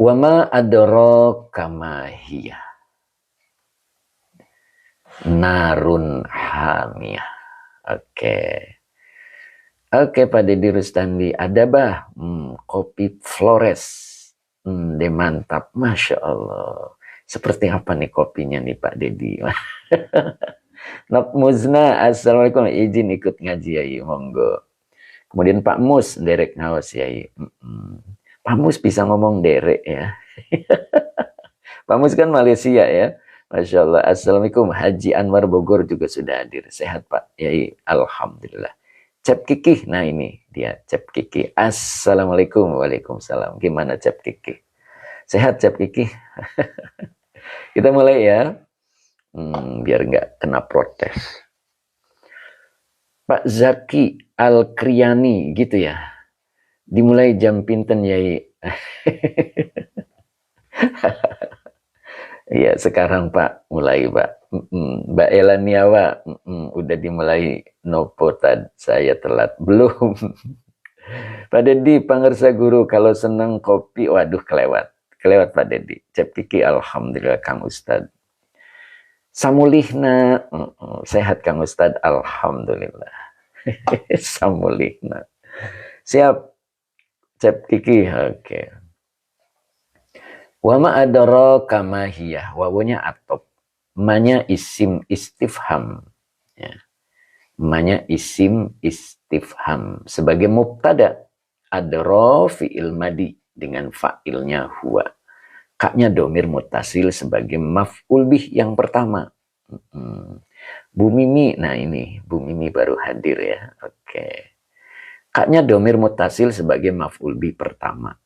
Wa ma adraka ma hiya. Narun hamiyah. Oke. Oke, Pak Deddy Rustandi. Ada bah kopi Flores. Deh mantap. Masya Allah. Seperti apa nih kopinya nih Pak Deddy? Nok Muzna, assalamualaikum, izin ikut ngaji ya, monggo. Kemudian Pak Mus, derek ngawas ya. Pak Mus bisa ngomong derek ya. Pak Mus kan Malaysia ya. Masya Allah. Assalamualaikum. Haji Anwar Bogor juga sudah hadir. Sehat Pak Yai. Alhamdulillah. Cep Kiki. Nah ini dia Cep Kiki. Assalamualaikum. Waalaikumsalam. Gimana Cep Kiki? Sehat Cep Kiki? Kita mulai ya. Biar nggak kena protes. Pak Zaki Al-Kriani gitu ya. Dimulai jam pinten Yai. Iya sekarang Pak mulai Pak. Mbak Elaniawa udah dimulai nopo tad saya telat belum. Pak Deddy pangersa guru kalau seneng kopi waduh kelewat Pak Deddy. Cep Kiki alhamdulillah Kang Ustad. Samulihna sehat Kang Ustad alhamdulillah. Samulihna siap Cep Kiki oke. Wa ma adraka ma hiya. Wawunya atop. Manya isim istifham. Ya. Manya isim istifham. Sebagai mubtada. Adra fi'il madi. Dengan fa'ilnya huwa. Kaknya domir mutasil sebagai maf'ul bih yang pertama. Bu Mimi. Nah ini. Bu Mimi baru hadir ya. Oke. Kaknya domir mutasil sebagai maf'ul bih pertama.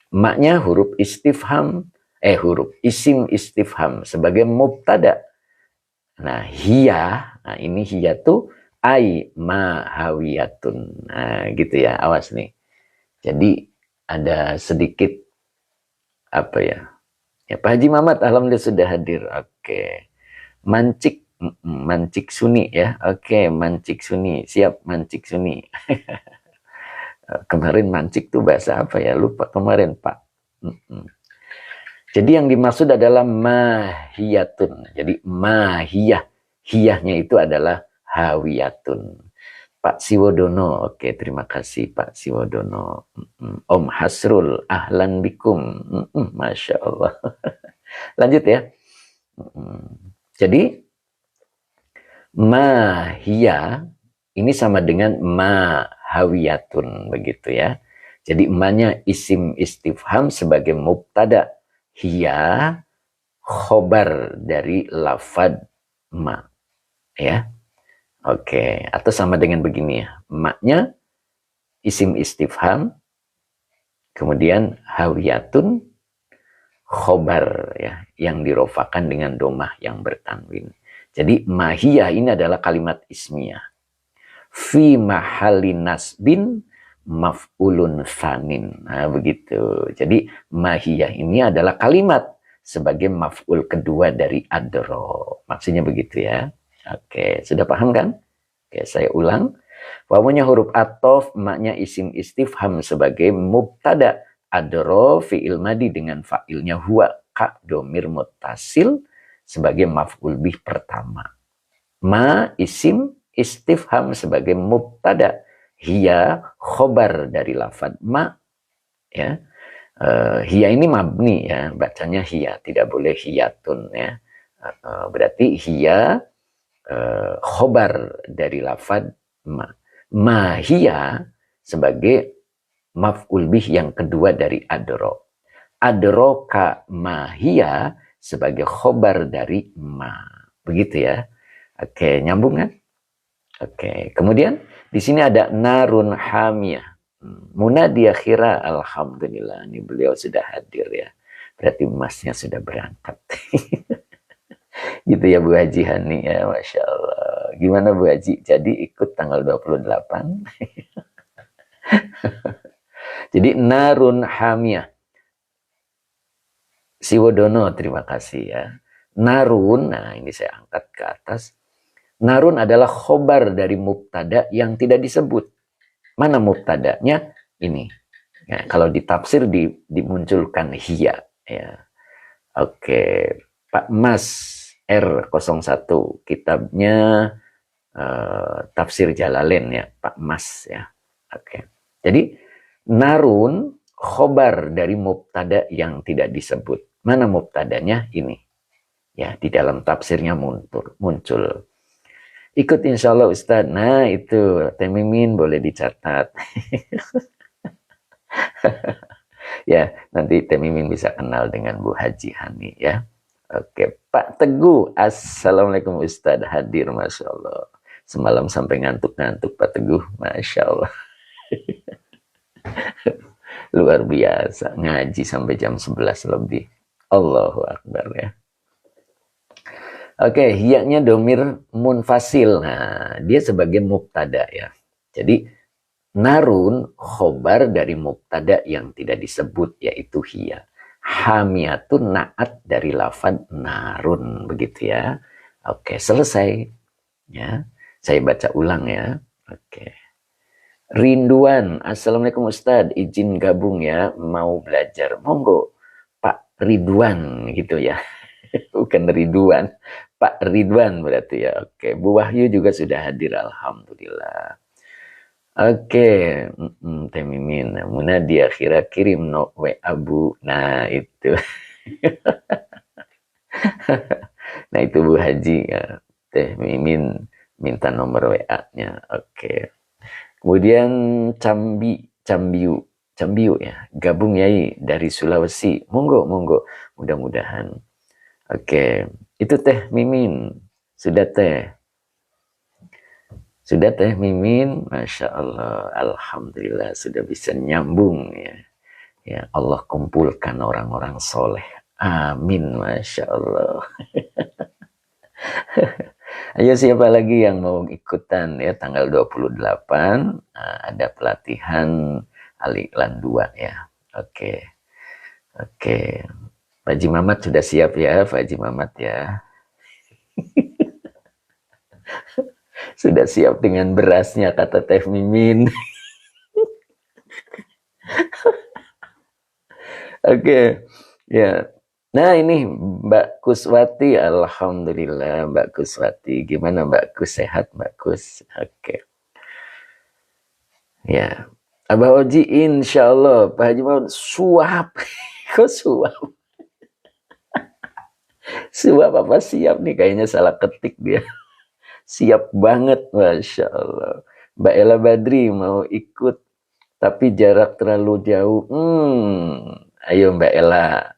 Maknya huruf istifham, huruf isim istifham sebagai mubtada. Nah, hiya, nah ini hiya tuh ai ma hawiyatun. Nah, gitu ya, awas nih. Jadi ada sedikit apa ya? Ya Pak Haji Mamat alhamdulillah sudah hadir. Oke. Mancik Suni ya. Oke, Mancik Suni. Siap Mancik Suni. Kemarin mancik tuh bahasa apa ya? Lupa kemarin Pak. Jadi yang dimaksud adalah mahiyatun. Jadi mahiyah. Hiyahnya itu adalah hawiyatun. Pak Siwodono. Oke, terima kasih Pak Siwodono. Om Hasrul. Ahlan bikum. Masya Allah. Lanjut ya. Jadi mahiyah ini sama dengan mahawiyatun begitu ya. Jadi emaknya isim istifham sebagai mubtada. Hiya khobar dari lafad ma. Ya. Oke, atau sama dengan begini ya. Emaknya isim istifham kemudian hawiyatun khobar ya yang dirofakan dengan domah yang bertanwin. Jadi mahiyah ini adalah kalimat ismiyah. Fi mahalli nasbin maf'ulun tsanin. Nah, begitu. Jadi mahiyah ini adalah kalimat sebagai maf'ul kedua dari adro. Maksudnya begitu ya. Oke, sudah paham kan? Oke, saya ulang. Wawunya huruf atof, maknya isim istifham sebagai mubtada. Adro fi'il madi dengan fa'ilnya huwa. Ka domir muttasil sebagai maf'ul bih pertama. Ma isim istifham sebagai mubtada. Hiya khobar dari lafad ma. Ya. Hiya ini mabni ya. Bacanya hiya. Tidak boleh hiyatun ya. Berarti hiya khobar dari lafad ma. Ma hiya sebagai maf'ul bih yang kedua dari adro. Adroka ma hiya sebagai khobar dari ma. Begitu ya. Oke, nyambung kan? Oke, kemudian di sini ada narun hamiyah. Munadi akhira alhamdulillah. Ini beliau sudah hadir ya. Berarti emasnya sudah berangkat. Gitu ya Bu Haji Hani ya, Masya Allah. Gimana Bu Haji? Jadi ikut tanggal 28. Jadi narun hamiyah. Siwodono terima kasih ya. Narun, nah ini saya angkat ke atas. Narun adalah khobar dari mubtada yang tidak disebut. Mana mubtadanya? Ini. Nah, kalau di tafsir dimunculkan hiya. Ya. Oke, Pak Mas R01, kitabnya Tafsir Jalalain ya, Pak Mas ya. Oke. Jadi narun khobar dari mubtada yang tidak disebut. Mana mubtadanya? Ini. Ya, di dalam tafsirnya muncul. Ikut insya Allah Ustadz. Nah itu, Temimin boleh dicatat. Ya, nanti Temimin bisa kenal dengan Bu Haji Hani ya. Oke, Pak Teguh. Assalamualaikum Ustadz, hadir, Masya Allah. Semalam sampai ngantuk-ngantuk Pak Teguh, Masya Allah. Luar biasa, ngaji sampai jam 11 lebih. Allahu Akbar ya. Oke, hiyanya domir munfasil. Nah, dia sebagai mubtada ya. Jadi narun khobar dari mubtada yang tidak disebut, yaitu hiya. Hamiyatun naat dari lafad narun, begitu ya. Oke, selesai. Ya, saya baca ulang ya. Oke. Rinduan, Assalamualaikum Ustadz, izin gabung ya, mau belajar. Monggo, Pak Ridwan gitu ya. Bukan Ridwan, Pak Ridwan berarti ya. Oke, Bu Wahyu juga sudah hadir, alhamdulillah. Oke, Teh Mimin, Muna di akhirnya kirim no WA Bu. Nah itu, nah itu Bu Haji ya. Teh Mimin minta nomor WA-nya. Oke. Kemudian Cambiu ya, gabung Yai dari Sulawesi. Monggo, mudah-mudahan. Oke, itu Teh Mimin. Sudah Teh Mimin, Masya Allah, Alhamdulillah sudah bisa nyambung ya. Ya Allah kumpulkan orang-orang soleh. Amin, Masya Allah. Ayo siapa lagi yang mau ikutan ya, tanggal 28 ada pelatihan Al-Iqlan 2 ya. Oke. Pak Haji Mamat sudah siap ya, Pak Haji Mamat ya. Sudah siap dengan berasnya, kata Teh Mimin. Oke. Ya. Nah ini Mbak Kuswati, alhamdulillah Mbak Kuswati. Gimana Mbak Kus, sehat Mbak Kus? Oke. Ya. Abah Oji insya Allah. Pak Haji Mamat suap. Kok suap? Suap apa siap nih? Kayaknya salah ketik dia. Siap banget, Masya Allah. Mbak Ella Badri mau ikut, tapi jarak terlalu jauh. Ayo Mbak Ella.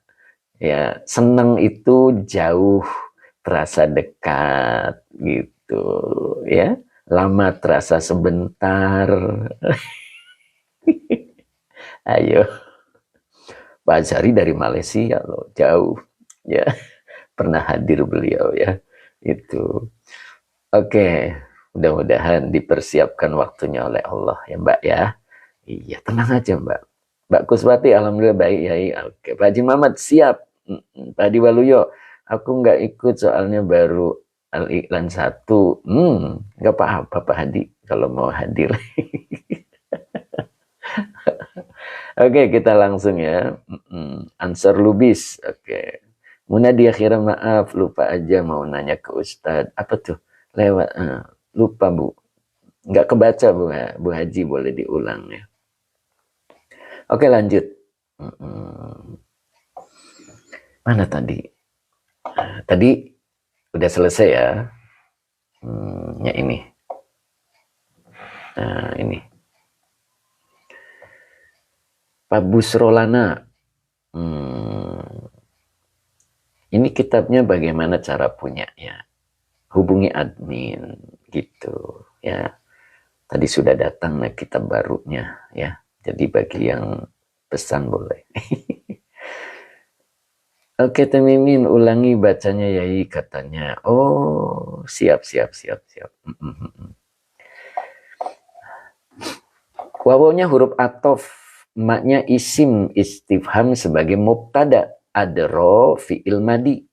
Ya, seneng itu jauh terasa dekat gitu ya. Lama terasa sebentar. Ayo. Pak Azhari dari Malaysia loh, jauh ya. Pernah hadir beliau ya. Itu. Oke, mudah-mudahan dipersiapkan waktunya oleh Allah ya Mbak ya. Iya, tenang aja Mbak. Mbak Kuswati, alhamdulillah baik ya. Oke, Pak Haji Mamat siap. Pak Hadi Waluyo, aku nggak ikut soalnya baru Al-Iqlan 1. Nggak apa-apa Pak Hadi kalau mau hadir. Oke, kita langsung ya. Answer Lubis. Oke. Muna di akhirnya maaf, lupa aja mau nanya ke Ustadz. Apa tuh? Lewat. Lupa Bu. Nggak kebaca Bu Haji, boleh diulang ya. Oke, lanjut. Mana tadi? Tadi udah selesai ya. Ya ini. Nah, ini. Pak Busrolana. Ini kitabnya bagaimana cara punyanya? Hubungi admin gitu ya. Tadi sudah datang nah kitab barunya ya. Jadi bagi yang pesan boleh. Oke, Teh Mimin, ulangi bacanya Yai katanya. Oh, siap. Wawunya huruf atof, maknya isim istifham sebagai mubtada, adro fi'il madi.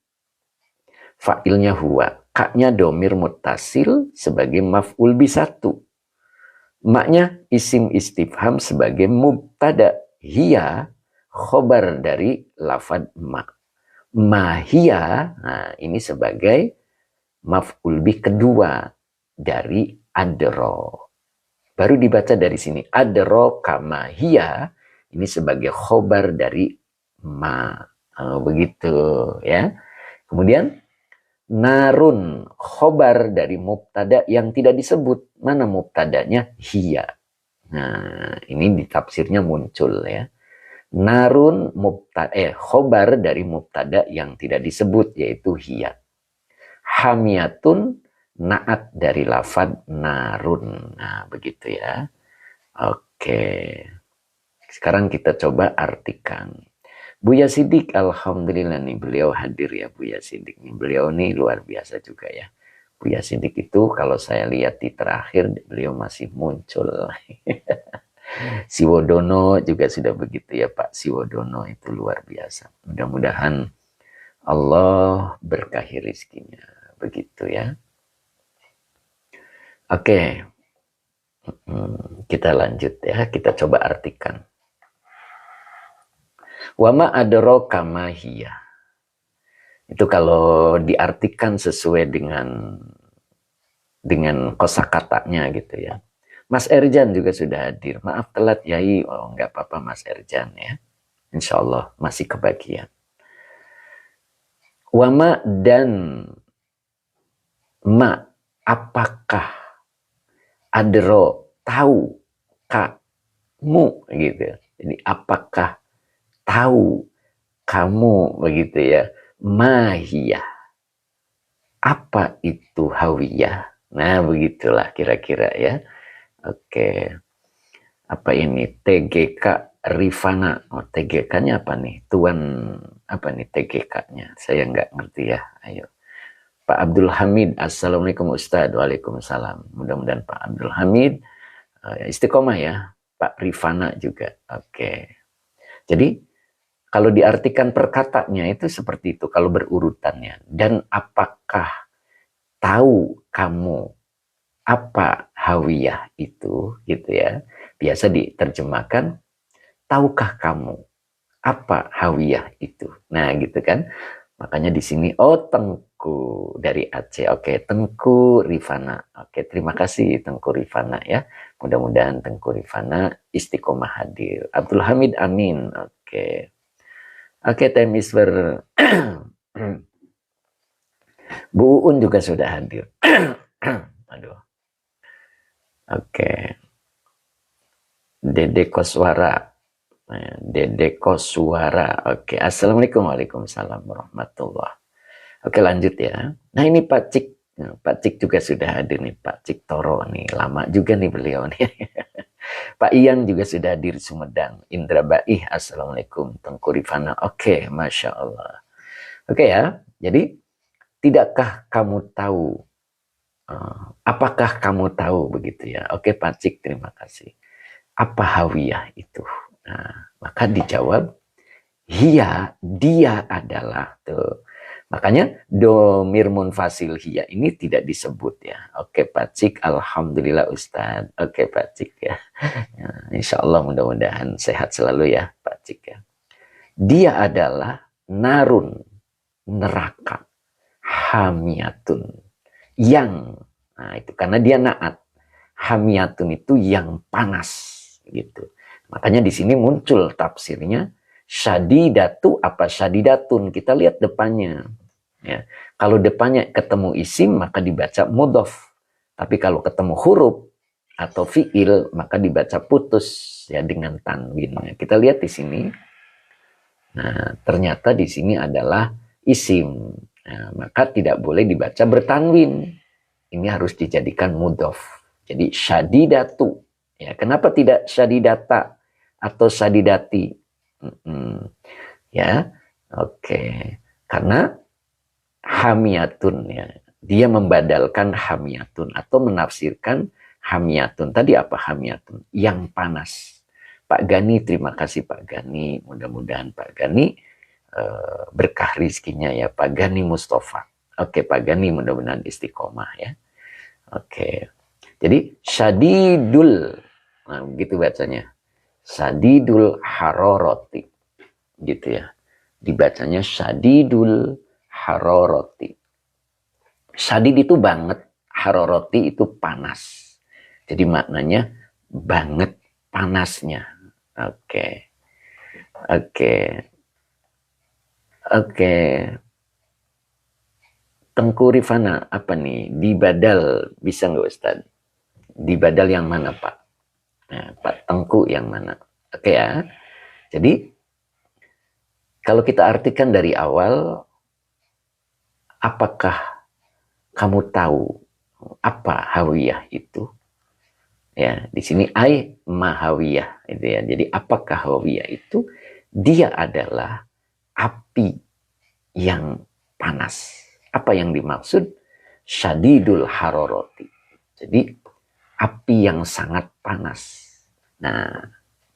Fa'ilnya huwa, kaknya domir muttasil sebagai maf'ul bi 1. Maknya isim istifham sebagai mubtada, hiya khobar dari lafad ma. Ma hiya, nah ini sebagai maf'ul bih kedua dari adro. Baru dibaca dari sini. Adro kama hiya, ini sebagai khobar dari ma. Begitu ya. Kemudian narun khobar dari mubtada yang tidak disebut. Mana mubtadanya? Hiya. Nah, ini di tafsirnya muncul ya. Narun khobar dari mubtada yang tidak disebut yaitu hiya. Hamiyatun naat dari lafad narun. Nah, begitu ya. Oke. Sekarang kita coba artikan. Buya Siddiq, alhamdulillah nih beliau hadir ya Buya Siddiq nih. Beliau nih luar biasa juga ya. Buya Siddiq itu kalau saya lihat di terakhir beliau masih muncul. Siwodono juga sudah begitu ya Pak. Siwodono itu luar biasa. Mudah-mudahan Allah berkahi rizkinya. Begitu ya. Oke. Kita lanjut ya. Kita coba artikan. Wama adraka ma hiya. Itu kalau diartikan sesuai dengan kosakatanya gitu ya. Mas Erjan juga sudah hadir. Maaf telat Yai. Oh, enggak apa-apa Mas Erjan ya. Insya Allah masih kebagian. Wama dan ma, apakah adro tahu kamu gitu. Jadi apakah tahu kamu begitu ya. Mahiyah. Apa itu hawiyah? Nah, begitulah kira-kira ya. Oke. Apa ini? TGK Rifana. Oh, TGK-nya apa nih? Tuan apa nih TGK-nya? Saya nggak ngerti ya. Ayo. Pak Abdul Hamid. Assalamualaikum Ustaz. Waalaikumsalam. Mudah-mudahan Pak Abdul Hamid istiqomah ya. Pak Rifana juga. Oke. Jadi kalau diartikan perkataannya itu seperti itu. Kalau berurutannya. Dan apakah tahu kamu apa hawiyah itu gitu ya. Biasa diterjemahkan, tahukah kamu apa hawiyah itu? Nah, gitu kan. Makanya di sini Tengku dari Aceh. Oke, Tengku Rifana. Oke, terima kasih Tengku Rifana ya. Mudah-mudahan Tengku Rifana istiqomah hadir. Abdul Hamid amin. Oke. Oke, time is Bu Uun juga sudah hadir. Aduh. Oke. Dede Koswara. Dede Koswara. Oke. Assalamualaikum warahmatullahi wabarakatuh. Oke, lanjut ya. Nah, ini Pak Cik. Pak Cik juga sudah hadir nih. Pak Cik Toro nih. Lama juga nih beliau nih. Pak Ian juga sudah hadir Sumedang. Indra Baih. Assalamualaikum. Tengku Rifana. Oke. Masya Allah. Oke ya. Jadi, tidakkah kamu tahu? Apakah kamu tahu begitu ya? Oke Pak Cik, terima kasih. Apa hawiyah itu? Nah, maka dijawab, hiya, dia adalah tuh. Makanya domir munfasil hiya ini tidak disebut ya. Oke Pak Cik, alhamdulillah Ustaz. Oke Pak Cik ya. Insya Allah mudah-mudahan sehat selalu ya Pak Cik ya. Dia adalah narun, neraka, hamiyatun, yang, nah itu karena dia naat, hamiyatun itu yang panas gitu. Makanya di sini muncul tafsirnya syadidatu apa syadidatun. Kita lihat depannya ya. Kalau depannya ketemu isim maka dibaca mudhof. Tapi kalau ketemu huruf atau fiil maka dibaca putus ya dengan tanwin. Kita lihat di sini. Nah, ternyata di sini adalah isim. Nah, maka tidak boleh dibaca bertanwin. Ini harus dijadikan mudhof. Jadi syadidatu. Ya, kenapa tidak syadidata atau syadidati? Ya, oke. Karena hamiyatun ya. Dia membadalkan hamiyatun atau menafsirkan hamiyatun. Tadi apa hamiyatun? Yang panas. Pak Gani, terima kasih Pak Gani. Mudah-mudahan Pak Gani berkah rizkinya ya Pak Gani Mustafa. Oke Pak Gani mudah-mudahan istiqomah ya. Oke. Jadi syadidul. Nah begitu bacanya. Sadidul haroroti. Gitu ya. Dibacanya sadidul haroroti. Sadid itu banget, haroroti itu panas. Jadi maknanya banget panasnya. Oke. Tengku Rifana, apa nih? Di badal, bisa nggak Ustaz? Di badal yang mana Pak? Nah, Pak Tengku yang mana? Oke ya. Jadi, kalau kita artikan dari awal, apakah kamu tahu apa hawiyah itu? Ya, di sini ai mahawiyah itu ya. Jadi apakah hawiyah itu? Dia adalah api yang panas. Apa yang dimaksud? Syadidul haroroti. Jadi api yang sangat panas. Nah,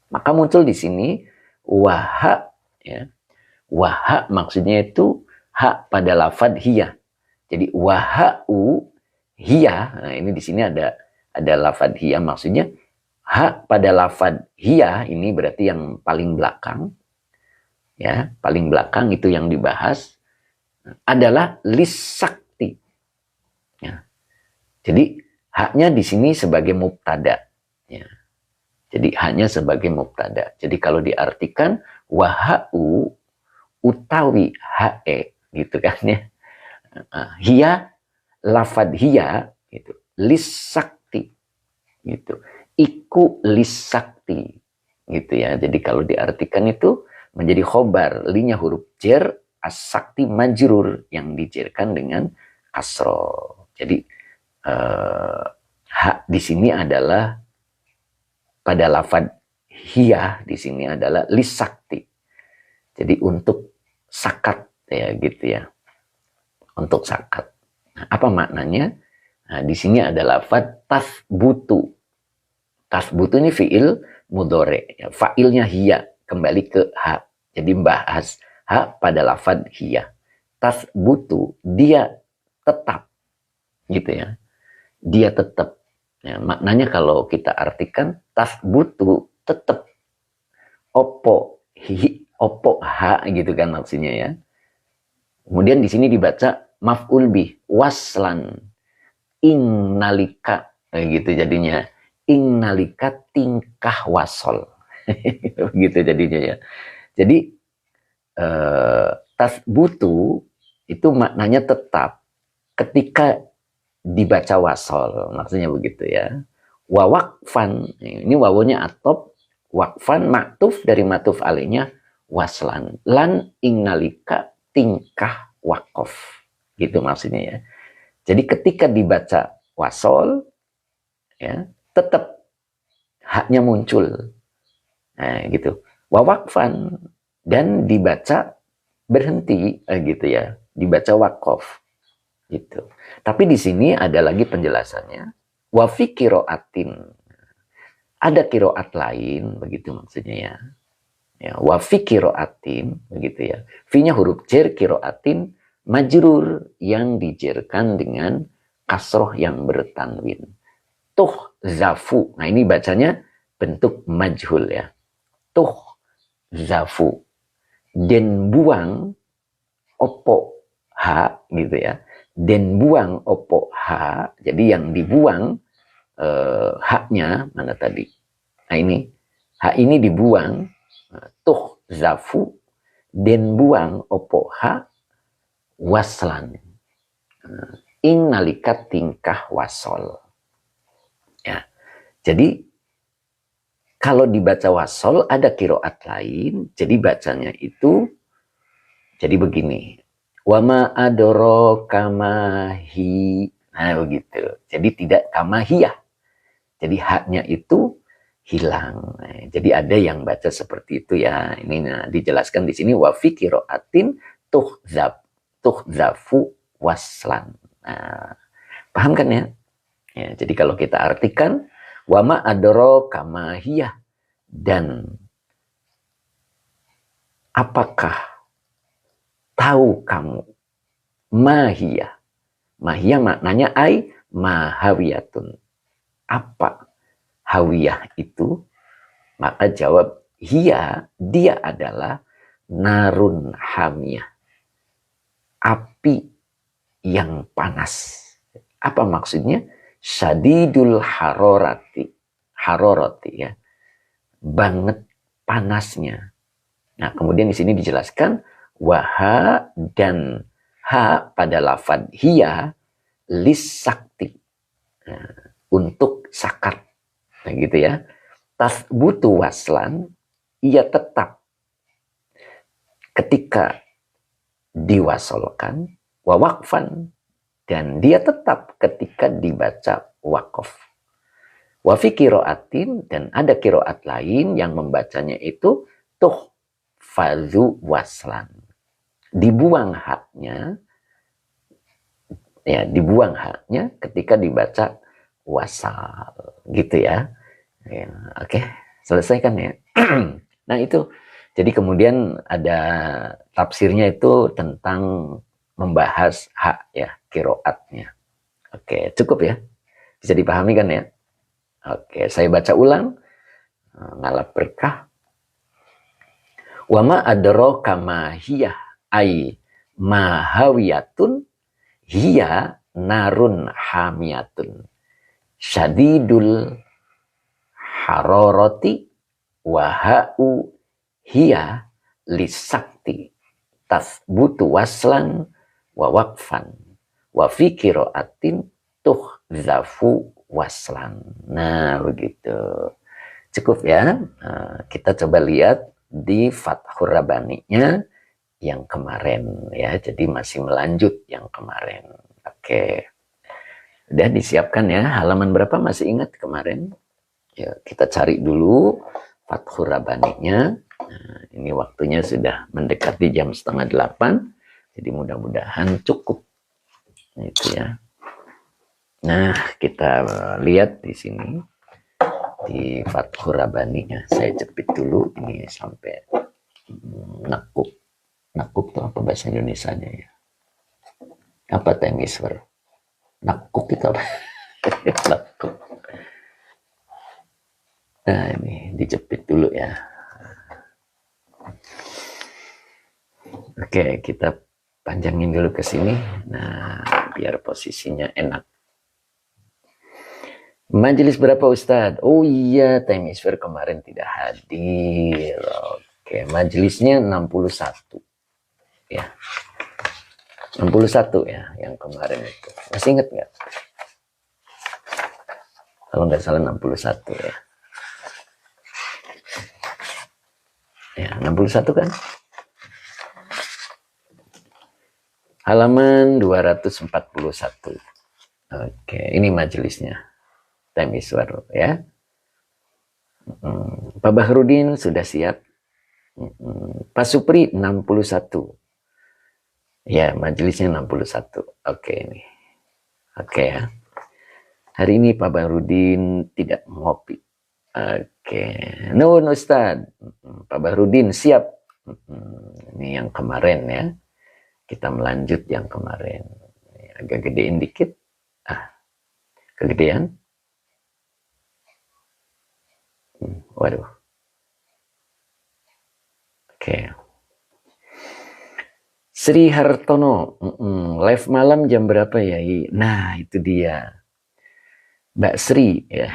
maka muncul di sini waha ya. Waha maksudnya itu hak pada lafad hiya. Jadi waha'u hiya. Nah, ini di sini ada lafad hiya, maksudnya hak pada lafad hiya ini berarti yang paling belakang. Ya, paling belakang itu yang dibahas adalah lis sakti. Ya. Jadi haknya di sini sebagai mubtada. Ya. Jadi haknya sebagai mubtada. Jadi kalau diartikan waha'u utawi hae gitu kan ya. Hiya lafad hiya gitu. Lis sakti gitu. Iku lis sakti gitu ya. Jadi kalau diartikan itu menjadi khobar, linya huruf jer, as-sakti majrur yang dijerkan dengan kasro. Jadi hak di sini adalah pada lafad hiya di sini adalah lis sakti. Jadi untuk sakat ya gitu ya. Untuk sakat. Nah, apa maknanya? Nah, di sini ada lafad tasbutu. Tasbutu ini fiil mudhore. Ya, fa'ilnya hiya. Kembali ke ha. Jadi bahas ha pada lafad hiya. Tasbutu, dia tetap. Gitu ya. Dia tetap. Ya, maknanya kalau kita artikan tasbutu tetap. Opo ha gitu kan maksudnya ya. Kemudian di sini dibaca maf'ul bih waslan ing nalika gitu jadinya ing nalika tingkah wasol gitu jadinya ya. Jadi tasbutu itu maknanya tetap ketika dibaca wasol, maksudnya begitu ya. Wa waqfan, ini wawunya atop, waqfan maktuf dari matuf alainya waslan lan ing nalika tingkah wakof gitu maksudnya ya. Jadi ketika dibaca wasol ya tetap haknya muncul nah gitu wawakfan dan dibaca berhenti gitu ya, dibaca wakof gitu. Tapi di sini ada lagi penjelasannya, wa fi qiraatin, ada qiraat lain begitu maksudnya ya. Ya, wa fi qiraatin begitu ya. Fi-nya huruf jer, qiraatin majrur yang dijerkan dengan kasroh yang bertanwin. Tuh zafu. Nah, ini bacanya bentuk majhul ya. Tuh zafu. Den buang opo ha gitu ya. Den buang opo ha. Jadi yang dibuang haknya mana tadi? Nah, ini hak ini dibuang. Tuh zafu den buang opo ha waslan ing nalikat tingkah wasol ya. Jadi kalau dibaca wasol ada kiroat lain, jadi bacanya itu jadi begini, wama adoro kamahi, nah begitu. Jadi tidak kamahiyah, jadi haknya itu hilang. Jadi ada yang baca seperti itu ya. Ini dijelaskan di sini wa fi qiraatin tuhzafu waslan. Nah, paham kan ya? Ya, jadi kalau kita artikan wa ma adro kamahiyah, dan apakah tahu kamu mahiyah. Mahiyah maknanya ai mahawiyatun. Apa hawiyah itu? Maka jawab, hiya, dia adalah narun hamiyah, api yang panas. Apa maksudnya? Syadidul harorati ya, banget panasnya. Nah, kemudian di sini dijelaskan waha dan ha pada lafad hiya lis sakti, nah, untuk sakat. Nah, gitu ya. Tasbutu waslan, ia tetap ketika diwasolkan, wawakfan, dan dia tetap ketika dibaca wakaf. Wafi kiroatin, dan ada kiroat lain yang membacanya itu tuh fazu waslan, dibuang haknya, ya dibuang haknya ketika dibaca wasal, gitu ya. Ya, oke, selesai kan ya. Nah itu, jadi kemudian ada tafsirnya itu tentang membahas hak ya, kiroatnya. Oke, cukup ya, bisa dipahami kan ya. Oke, saya baca ulang. Ngalap berkah. Wama adraka ma hiya ai mahawiyatun hiya narun hamiyatun syadidul haroroti wahau hiya lisakti tasbutu waslan wa waqfan wa fi qiraatin tuhzafu waslan. Nah, begitu. Cukup ya. Kita coba lihat di Fathur Rabbani-nya yang kemarin ya. Jadi masih melanjut yang kemarin. Oke. Udah disiapkan ya. Halaman berapa masih ingat kemarin? Ya, kita cari dulu Fathur Rabbani-nya. Nah, ini waktunya sudah mendekati jam 7:30. Jadi mudah-mudahan cukup. Itu ya. Nah, kita lihat di sini di Fathur Rabbani-nya. Saya jepit dulu ini sampai nakuk. Nakuk itu apa bahasa Indonesianya ya? Apa temiswer? Nakuk itu apa? Nakuk. Nah, ini dijepit dulu ya. Oke, kita panjangin dulu ke sini. Nah, biar posisinya enak. Majelis berapa Ustadz? Oh iya, Temisfer kemarin tidak hadir. Oke, majelisnya 61. Ya. 61 ya, yang kemarin itu. Masih ingat nggak? Kalau nggak salah 61 ya. Ya, 61 kan? Halaman 241. Oke, ini majelisnya. Temiswer ya. Pak Bahrudin sudah siap. Pak Supri 61. Ya, majelisnya 61. Oke ini. Oke ya. Hari ini Pak Bahrudin tidak ngopi. Oke. Nuhun Ustad. Pak Bahrudin siap. Ini yang kemarin ya. Kita melanjut yang kemarin. Agak gedein dikit. Kegedean. Waduh. Oke. Sri Hartono, live malam jam berapa ya? Nah, itu dia. Mbak Sri ya.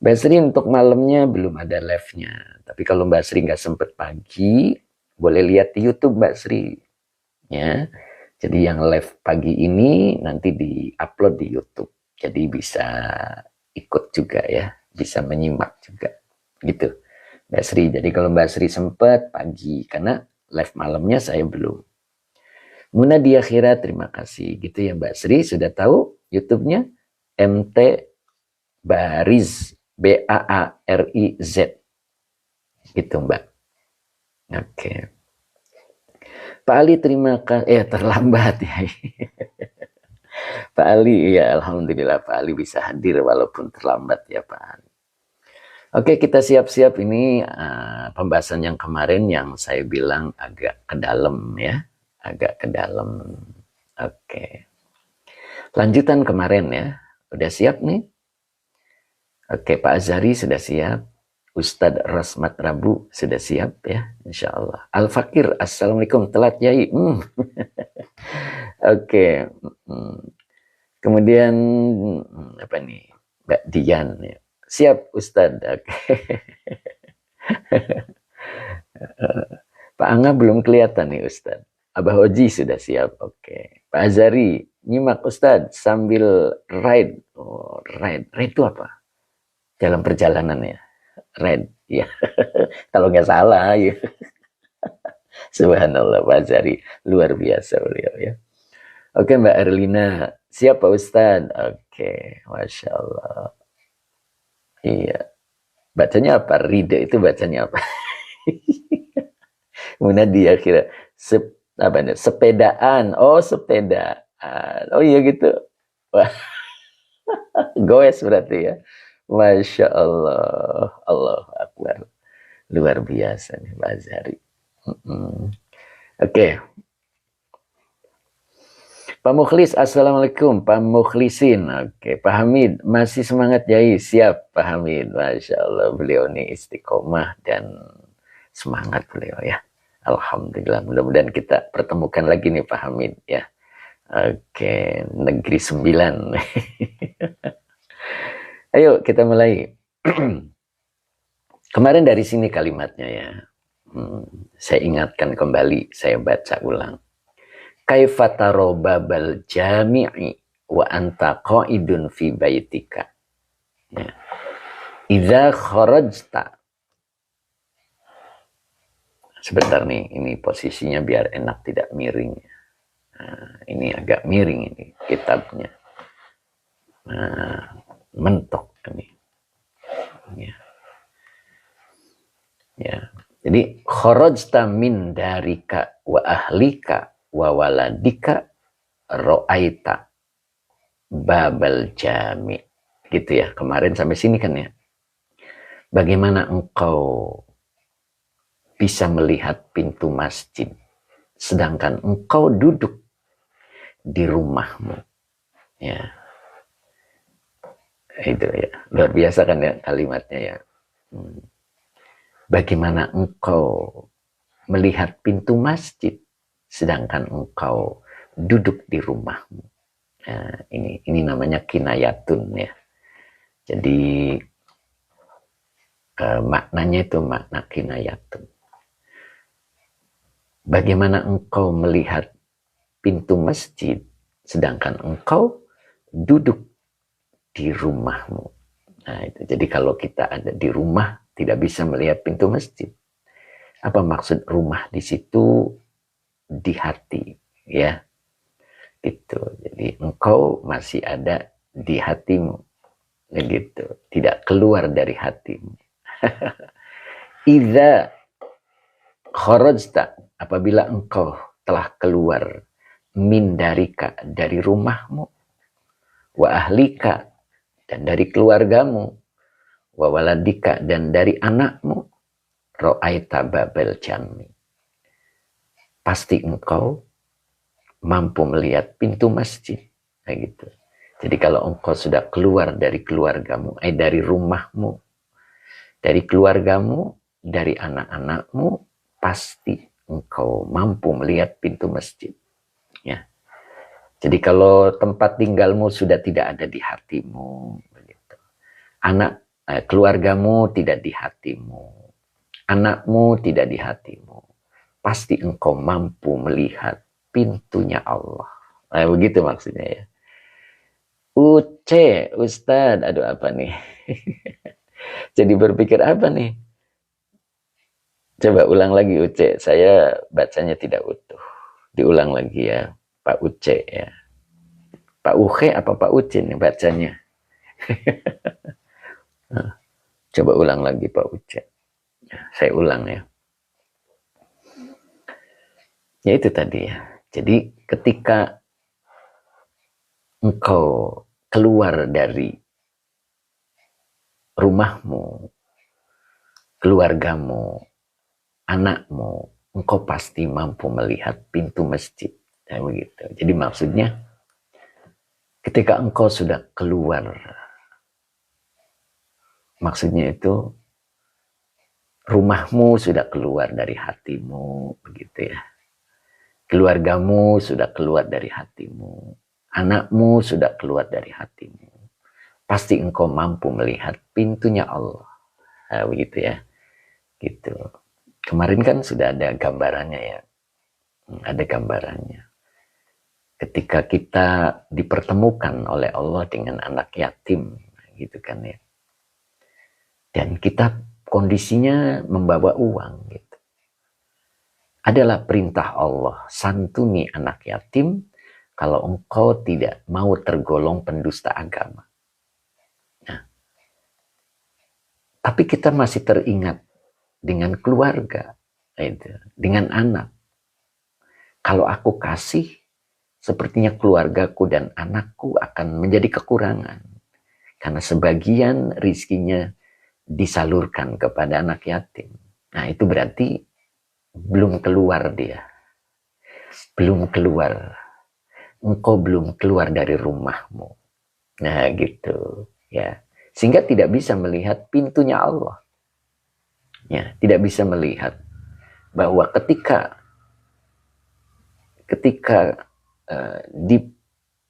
Mbak Sri untuk malamnya belum ada live-nya. Tapi kalau Mbak Sri nggak sempet pagi, boleh lihat di YouTube Mbak Sri. Ya. Jadi yang live pagi ini nanti di-upload di YouTube. Jadi bisa ikut juga ya. Bisa menyimak juga gitu Mbak Sri. Jadi kalau Mbak Sri sempat pagi, karena live malamnya saya belum. Muna di akhirat, terima kasih gitu ya Mbak Sri. Sudah tahu YouTube-nya? MT Bariz, BAARIZ gitu Mbak. Oke. Pak Ali terima kasih. Terlambat ya. Pak Ali, ya alhamdulillah Pak Ali bisa hadir walaupun terlambat ya Pak Ali. Oke, kita siap-siap ini pembahasan yang kemarin yang saya bilang agak ke dalam ya, agak ke dalam. Oke. Lanjutan kemarin ya, udah siap nih? Oke, Pak Azhari sudah siap. Ustadz Rasmat Rabu sudah siap ya, insya Allah. Al-Fakir, Assalamualaikum, telat Yai. Oke. Kemudian apa nih, Mbak Dian ya. Siap Ustadz. Oke. Pak Angga belum kelihatan nih Ustadz. Abah Oji sudah siap. Oke. Pak Azari, nyimak Ustadz sambil ride. Oh, ride. Ride itu apa? Dalam perjalanan ya. Ride. Ya. Kalau nggak salah ya. Subhanallah Pak Azari. Luar biasa beliau ya. Oke Mbak Erlina. Siap Pak Ustadz. Oke. Masya Allah. Iya. Bacanya apa? Ride itu bacanya apa? Kemudian dia kira sepedaan. Oh, sepedaan. Oh iya gitu. Wah, goes berarti ya. Masya Allah. Allah Akbar. Luar biasa nih Pak Azhari. Oke. Pak Mukhlis, Assalamualaikum. Pak Mukhlisin. Oke. Pak Hamid, masih semangat Yai? Siap Pak Hamid. Masya Allah. Beliau ini istiqomah dan semangat beliau ya. Alhamdulillah, mudah-mudahan kita pertemukan lagi nih Pak Hamid ya. Oke, Negeri 9. Ayo kita mulai. Kemarin dari sini kalimatnya ya. Saya ingatkan kembali, saya baca ulang. Kaifataro babal jami'i wa anta qa'idun fi baitika. Ya. Idza kharajta. Sebentar nih, ini posisinya biar enak tidak miring. Nah, ini agak miring ini kitabnya. Nah, mentok ini. Ya. Ya. Jadi kharajta min darika wa ahlika wa waladika ra'aita babal jami. Gitu ya. Kemarin sampai sini kan ya. Bagaimana engkau bisa melihat pintu masjid, sedangkan engkau duduk di rumahmu. Ya, itu ya, luar biasa kan ya kalimatnya ya. Bagaimana engkau melihat pintu masjid, sedangkan engkau duduk di rumahmu. Nah, ini namanya kinayatun ya. Jadi maknanya itu makna kinayatun. Bagaimana engkau melihat pintu masjid, sedangkan engkau duduk di rumahmu. Nah, itu. Jadi kalau kita ada di rumah, tidak bisa melihat pintu masjid. Apa maksud rumah di situ? Di hati, ya. Gitu. Jadi engkau masih ada di hatimu. Gitu. Tidak keluar dari hatimu. Idza kharajta, apabila engkau telah keluar min darika, dari rumahmu, wa ahlika, dan dari keluargamu, wa waladika, dan dari anakmu, ra'aita babal jami, pasti engkau mampu melihat pintu masjid. Kayak gitu. Jadi kalau engkau sudah keluar dari keluargamu, dari rumahmu, dari keluargamu, dari anak-anakmu, pasti engkau mampu melihat pintu masjid. Ya. Jadi kalau tempat tinggalmu sudah tidak ada di hatimu, begitu. Keluargamu tidak di hatimu, anakmu tidak di hatimu, pasti engkau mampu melihat pintunya Allah. Nah, begitu maksudnya ya. Ustadz, aduh apa nih? Jadi berpikir apa nih? Coba ulang lagi Uce, saya bacanya tidak utuh. Diulang lagi ya, Pak Uce ya. Pak Uce apa Pak Uce nih bacanya? Coba ulang lagi Pak Uce. Saya ulang ya. Ya itu tadi ya. Jadi ketika engkau keluar dari rumahmu, keluargamu, anakmu, engkau pasti mampu melihat pintu masjid. Nah, begitu. Jadi maksudnya ketika engkau sudah keluar, maksudnya itu Rumahmu sudah keluar dari hatimu, begitu ya. Keluargamu sudah keluar dari hatimu. Anakmu sudah keluar dari hatimu. Pasti engkau mampu melihat pintunya Allah. Nah, begitu ya. Gitu. Kemarin kan sudah ada gambarannya ya. Ada gambarannya. Ketika kita dipertemukan oleh Allah dengan anak yatim, gitu kan ya. Dan kita kondisinya membawa uang gitu. Adalah perintah Allah, santuni anak yatim kalau engkau tidak mau tergolong pendusta agama. Nah, tapi kita masih teringat dengan keluarga, dengan anak. Kalau aku kasih, sepertinya keluargaku dan anakku akan menjadi kekurangan. Karena sebagian rizkinya disalurkan kepada anak yatim. Nah, itu berarti belum keluar dia. Belum keluar. Engkau belum keluar dari rumahmu. Nah, gitu. Ya. Sehingga tidak bisa melihat pintunya Allah. Ya, tidak bisa melihat bahwa ketika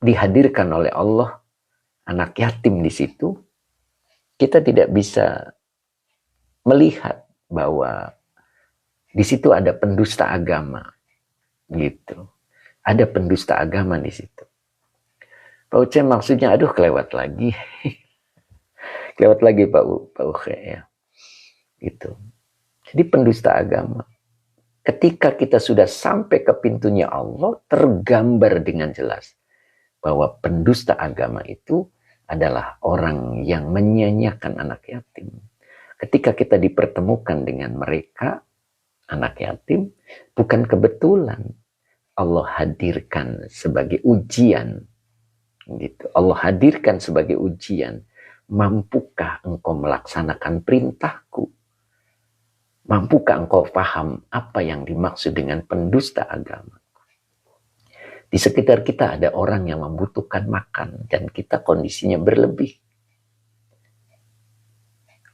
dihadirkan oleh Allah anak yatim di situ, kita tidak bisa melihat bahwa di situ ada pendusta agama, gitu. Ada pendusta agama di situ. Pak Uce maksudnya, aduh kelewat lagi, kelewat lagi Pak Uce ya, gitu. Jadi pendusta agama. Ketika kita sudah sampai ke pintunya Allah, tergambar dengan jelas bahwa pendusta agama itu adalah orang yang menyia-nyiakan anak yatim. Ketika kita dipertemukan dengan mereka, anak yatim, bukan kebetulan Allah hadirkan sebagai ujian. Gitu. Allah hadirkan sebagai ujian. Mampukah engkau melaksanakan perintahku? Mampukah engkau paham apa yang dimaksud dengan pendusta agama? Di sekitar kita ada orang yang membutuhkan makan dan kita kondisinya berlebih.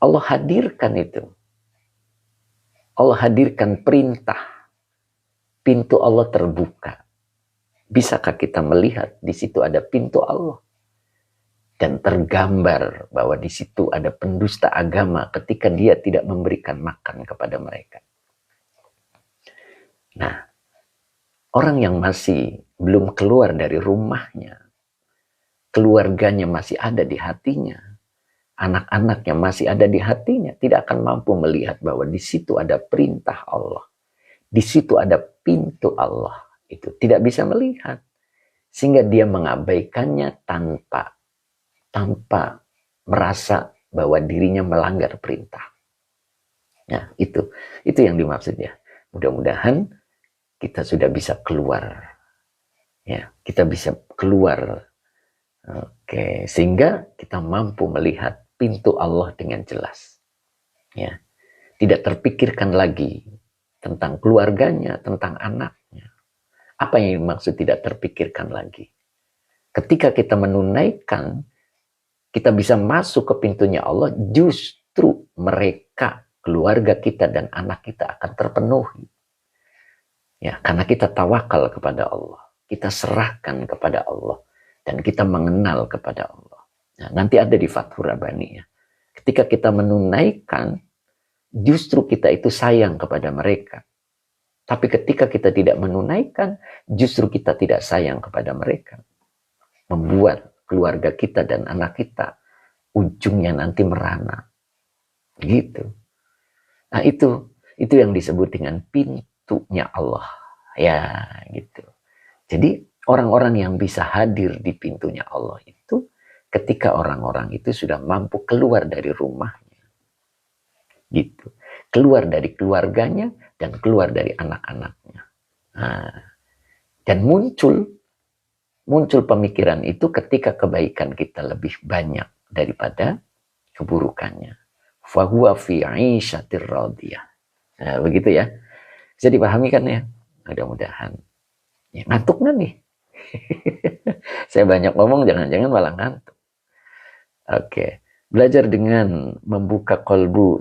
Allah hadirkan itu. Allah hadirkan perintah. Pintu Allah terbuka. Bisakah kita melihat di situ ada pintu Allah? Dan tergambar bahwa di situ ada pendusta agama ketika dia tidak memberikan makan kepada mereka. Nah, orang yang masih belum keluar dari rumahnya, keluarganya masih ada di hatinya, anak-anaknya masih ada di hatinya, tidak akan mampu melihat bahwa di situ ada perintah Allah. Di situ ada pintu Allah. Itu tidak bisa melihat. Sehingga dia mengabaikannya tanpa merasa bahwa dirinya melanggar perintah. Nah, itu yang dimaksud ya. Mudah-mudahan kita sudah bisa keluar. Ya, kita bisa keluar. Oke, sehingga kita mampu melihat pintu Allah dengan jelas. Ya. Tidak terpikirkan lagi tentang keluarganya, tentang anaknya. Apa yang dimaksud tidak terpikirkan lagi? Ketika kita menunaikan, kita bisa masuk ke pintunya Allah, justru mereka, keluarga kita dan anak kita akan terpenuhi. Ya, karena kita tawakal kepada Allah. Kita serahkan kepada Allah. Dan kita mengenal kepada Allah. Nah, nanti ada di Fathur Rabbani ya. Ketika kita menunaikan, justru kita itu sayang kepada mereka. Tapi ketika kita tidak menunaikan, justru kita tidak sayang kepada mereka. Membuat keluarga kita dan anak kita ujungnya nanti merana. Gitu. Nah, itu yang disebut dengan pintunya Allah. Ya, gitu. Jadi orang-orang yang bisa hadir di pintunya Allah itu ketika orang-orang itu sudah mampu keluar dari rumahnya. Gitu. Keluar dari keluarganya dan keluar dari anak-anaknya. Nah, dan muncul pemikiran itu ketika kebaikan kita lebih banyak daripada keburukannya. Fahuwa fi 'ishatir radiyah. Nah, begitu ya. Bisa dipahami kan ya? Mudah-mudahan. Ya, ngantuk nggak nih? Saya banyak ngomong, jangan-jangan malah ngantuk. Oke. Belajar dengan membuka kolbu,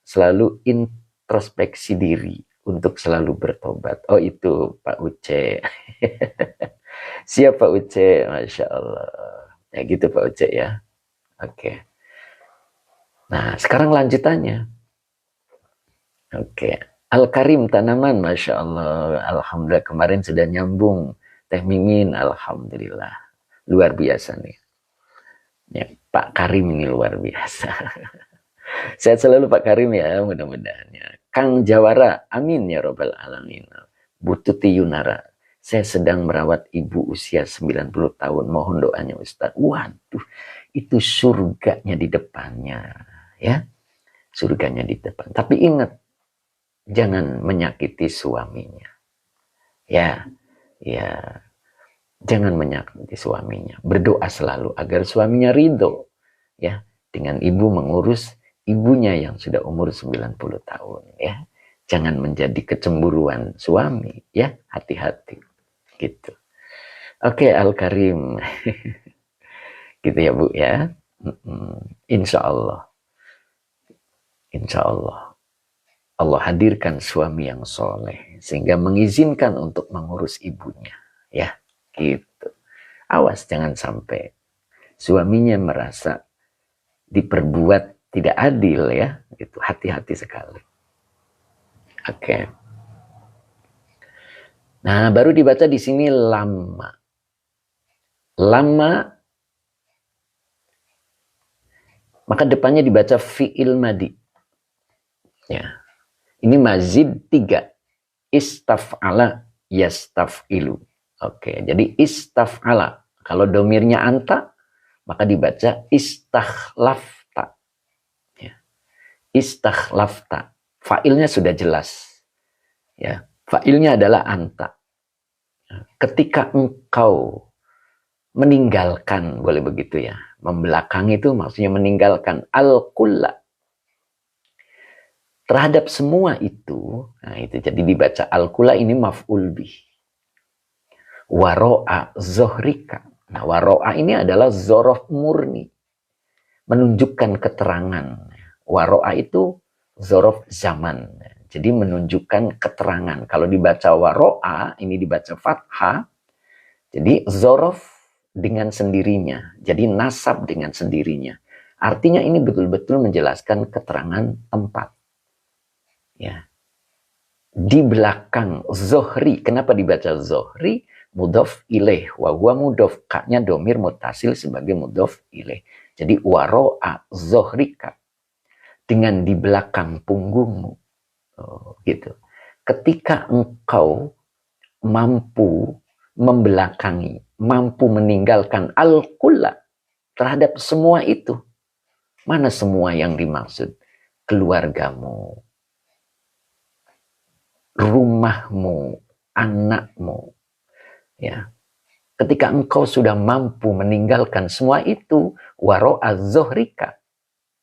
selalu introspeksi diri untuk selalu bertobat. Oh itu Pak Uce. Siap Pak Uce, Masya Allah. Ya gitu Pak Uce ya. Oke. Nah sekarang lanjutannya. Oke. Al-Karim tanaman, Masya Allah. Alhamdulillah kemarin sudah nyambung. Teh Mimin, Alhamdulillah. Luar biasa nih. Ya, Pak Karim ini luar biasa. Sehat selalu Pak Karim ya, mudah-mudahan ya. Kang Jawara, amin ya robbal alamin. Bututi Yunara, saya sedang merawat ibu usia 90 tahun, mohon doanya Ustaz. Waduh, itu surganya di depannya, ya. Surganya di depan. Tapi ingat, jangan menyakiti suaminya. Ya, ya. Jangan menyakiti suaminya. Berdoa selalu agar suaminya ridho, ya, dengan ibu mengurus ibunya yang sudah umur 90 tahun, ya. Jangan menjadi kecemburuan suami, ya. Hati-hati. Gitu. Oke, Al-Karim. Gitu ya, Bu, ya. Insya Allah. Insya Allah. Allah hadirkan suami yang soleh. Sehingga mengizinkan untuk mengurus ibunya. Ya, gitu. Awas jangan sampai suaminya merasa diperbuat tidak adil ya. Gitu. Hati-hati sekali. Oke. Nah, baru dibaca di sini lama. Lama, maka depannya dibaca fi'il madi. Ya. Ini mazid 3. Istaf'ala yastaf'ilu. Oke, jadi istaf'ala. Kalau domirnya anta, maka dibaca istakhlafta. Ya. Istakhlafta. Fa'ilnya sudah jelas. Ya. Fa'ilnya adalah anta. Ketika engkau meninggalkan, boleh begitu ya. Membelakangi itu maksudnya meninggalkan al-kulla. Terhadap semua itu, nah itu jadi dibaca al-kulla ini maf'ul bih. Waro'a zohrika. Nah waro'a ini adalah zorof murni. Menunjukkan keterangan. Waro'a itu zorof zaman. Jadi menunjukkan keterangan. Kalau dibaca waro'a, ini dibaca fathah. Jadi zorof dengan sendirinya. Jadi nasab dengan sendirinya. Artinya ini betul-betul menjelaskan keterangan tempat. Ya. Di belakang zohri. Kenapa dibaca zohri? Mudhof ilaih. Wa huwa mudhof. Ka-nya domir mutasil sebagai mudhof ilaih. Jadi waro'a zohrika. Dengan di belakang punggungmu. Oh, gitu. Ketika engkau mampu membelakangi, mampu meninggalkan al-kulla terhadap semua itu. Mana semua yang dimaksud? Keluargamu, rumahmu, anakmu. Ya. Ketika engkau sudah mampu meninggalkan semua itu, waro'a zohrika.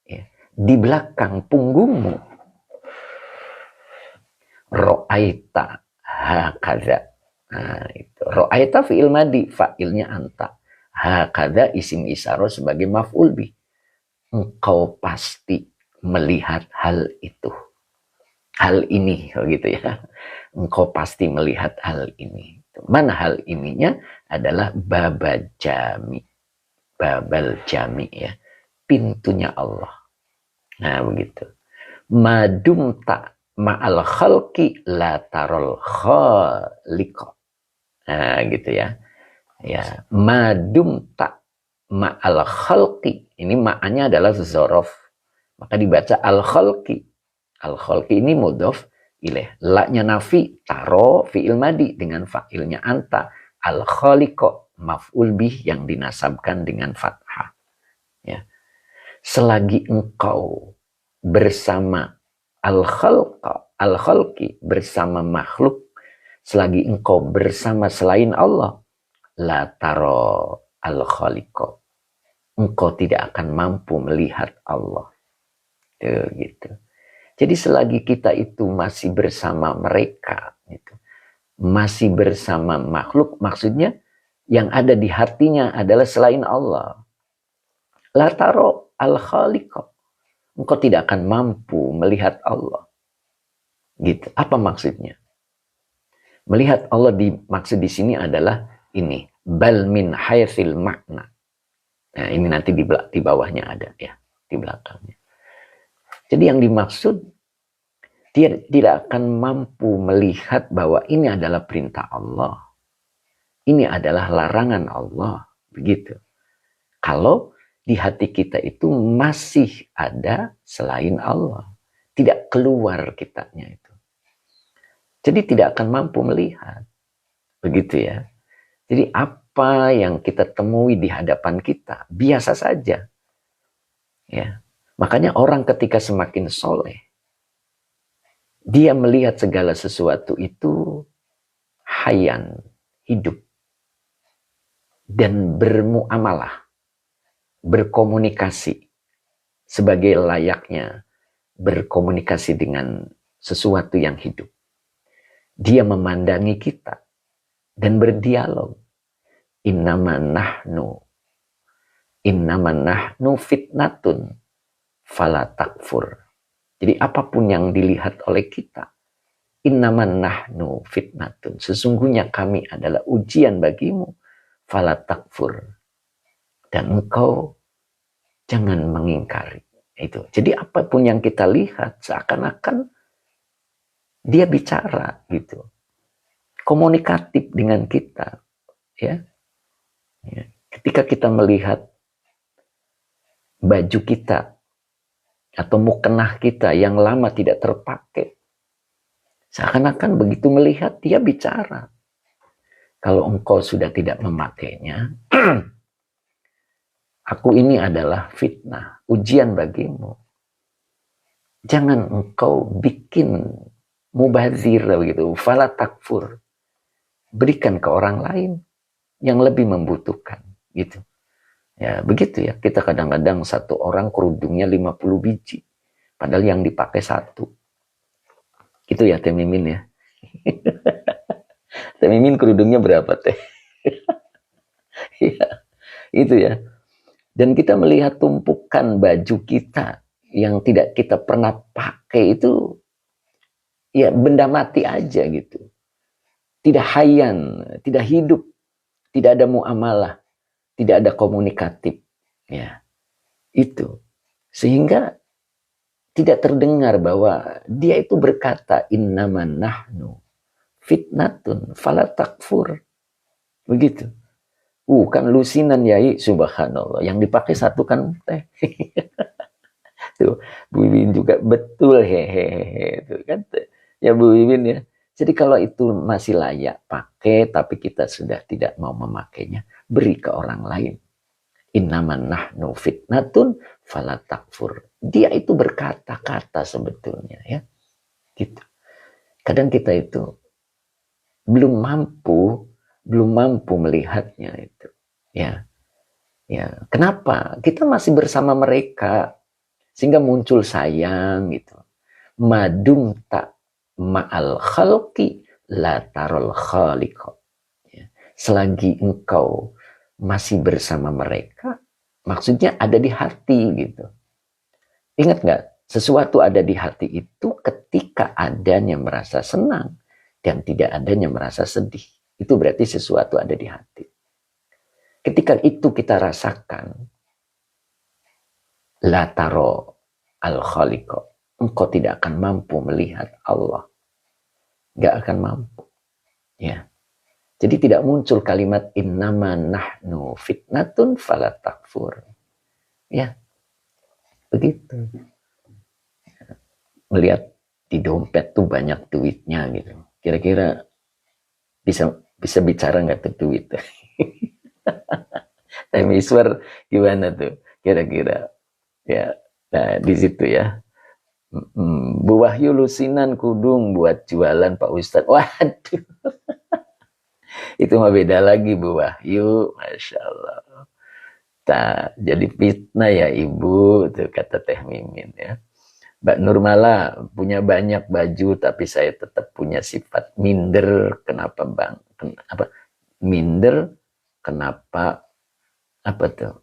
Ya. Di belakang punggungmu. Ro'aita hakada. Nah, itu. Ro'aita fi'il madi, fa'ilnya anta. Hakada isim isyarah sebagai maf'ul bih. Engkau pasti melihat hal itu. Hal ini, gitu ya. Engkau pasti melihat hal ini. Mana hal ininya? Adalah babal jami. Babal jami ya. Pintunya Allah. Nah begitu. Madum tak ma'al khalqi la tarol khaliqa. Nah gitu ya. Ya, madum tak ma'al khalqi. Ini ma'anya adalah zorof. Maka dibaca al khalqi. Al khalqi ini mudhof ilaih. La-nya nafi, taro fi'il madi dengan fa'ilnya anta. Al khaliqa maf'ul bih yang dinasabkan dengan fathah. Ya. Selagi engkau bersama al-khalqi bersama makhluk, selagi engkau bersama selain Allah, la taro al-khaliqa, engkau tidak akan mampu melihat Allah. Tuh, gitu. Jadi selagi kita itu masih bersama mereka, gitu, masih bersama makhluk, maksudnya yang ada di hatinya adalah selain Allah. La taro al-khaliqa, engkau tidak akan mampu melihat Allah. Gitu. Apa maksudnya? Melihat Allah dimaksud di sini adalah ini, bal min haitsil makna. Nah, ini nanti di bawahnya ada ya, di belakangnya. Jadi yang dimaksud, dia tidak akan mampu melihat bahwa ini adalah perintah Allah. Ini adalah larangan Allah. Begitu. Kalau di hati kita itu masih ada selain Allah. Tidak keluar kitanya itu. Jadi tidak akan mampu melihat. Begitu ya. Jadi apa yang kita temui di hadapan kita, biasa saja. Ya. Makanya orang ketika semakin soleh, dia melihat segala sesuatu itu hayan, hidup. Dan bermuamalah, berkomunikasi sebagai layaknya berkomunikasi dengan sesuatu yang hidup. Dia memandangi kita dan berdialog. Innaman nahnu fitnatun fala takfur. Jadi apapun yang dilihat oleh kita, innaman nahnu fitnatun. Sesungguhnya kami adalah ujian bagimu, fala takfur. Dan engkau jangan mengingkari. Itu. Jadi apapun yang kita lihat seakan-akan dia bicara gitu. Komunikatif dengan kita, ya. Ya. Ketika kita melihat baju kita atau mukenah kita yang lama tidak terpakai, seakan-akan begitu melihat dia bicara. Kalau engkau sudah tidak memakainya, aku ini adalah fitnah, ujian bagimu. Jangan engkau bikin mubazir begitu, fala takfur. Berikan ke orang lain yang lebih membutuhkan gitu. Ya, begitu ya. Kita kadang-kadang satu orang kerudungnya 50 biji, padahal yang dipakai satu. Gitu ya Teh Mimin ya. Teh Mimin kerudungnya berapa Teh? Ya, itu ya. Dan kita melihat tumpukan baju kita yang tidak kita pernah pakai itu ya benda mati aja gitu. Tidak hayan, tidak hidup, tidak ada muamalah, tidak ada komunikatif. Ya, itu. Sehingga tidak terdengar bahwa dia itu berkata innaman nahnu fitnatun fala takfur. Begitu. Kan lusinan yai, subhanallah. Yang dipakai satu kan teh. Tuh, Bu Iwin juga betul hehehe. Tuh kan ya Bu Iwin ya. Jadi kalau itu masih layak pakai, tapi kita sudah tidak mau memakainya, beri ke orang lain. Innaman nahnu fitnatun fala takfur. Dia itu berkata-kata sebetulnya ya. Gitu. Kadang kita itu belum mampu melihatnya itu. Ya. Ya, kenapa? Kita masih bersama mereka sehingga muncul sayang gitu. Madum tak ma'al khalqi la tarol khaliqa. Ya. Selagi engkau masih bersama mereka, maksudnya ada di hati gitu. Ingat nggak? Sesuatu ada di hati itu ketika adanya merasa senang dan tidak adanya merasa sedih. Itu berarti sesuatu ada di hati. Ketika itu kita rasakan, la taro al khaliqa, engkau tidak akan mampu melihat Allah. Gak akan mampu. Ya. Jadi tidak muncul kalimat innama nahnu fitnatun fala takfur. Ya. Begitu. Melihat di dompet tuh banyak duitnya gitu. Kira-kira bisa bicara nggak tuh duit? Temiswer gimana tuh? Kira-kira. Ya. Nah, di situ ya. Bu Wahyu lusinan kudung buat jualan Pak Ustadz. Waduh. Itu mah beda lagi Bu Wahyu. Masya Allah. Nah, jadi fitnah ya Ibu. Tuh kata Teh Mimin ya. Mbak Nurmala punya banyak baju tapi saya tetap punya sifat minder. Kenapa Bang? Apa? Minder. Kenapa? Apa tuh?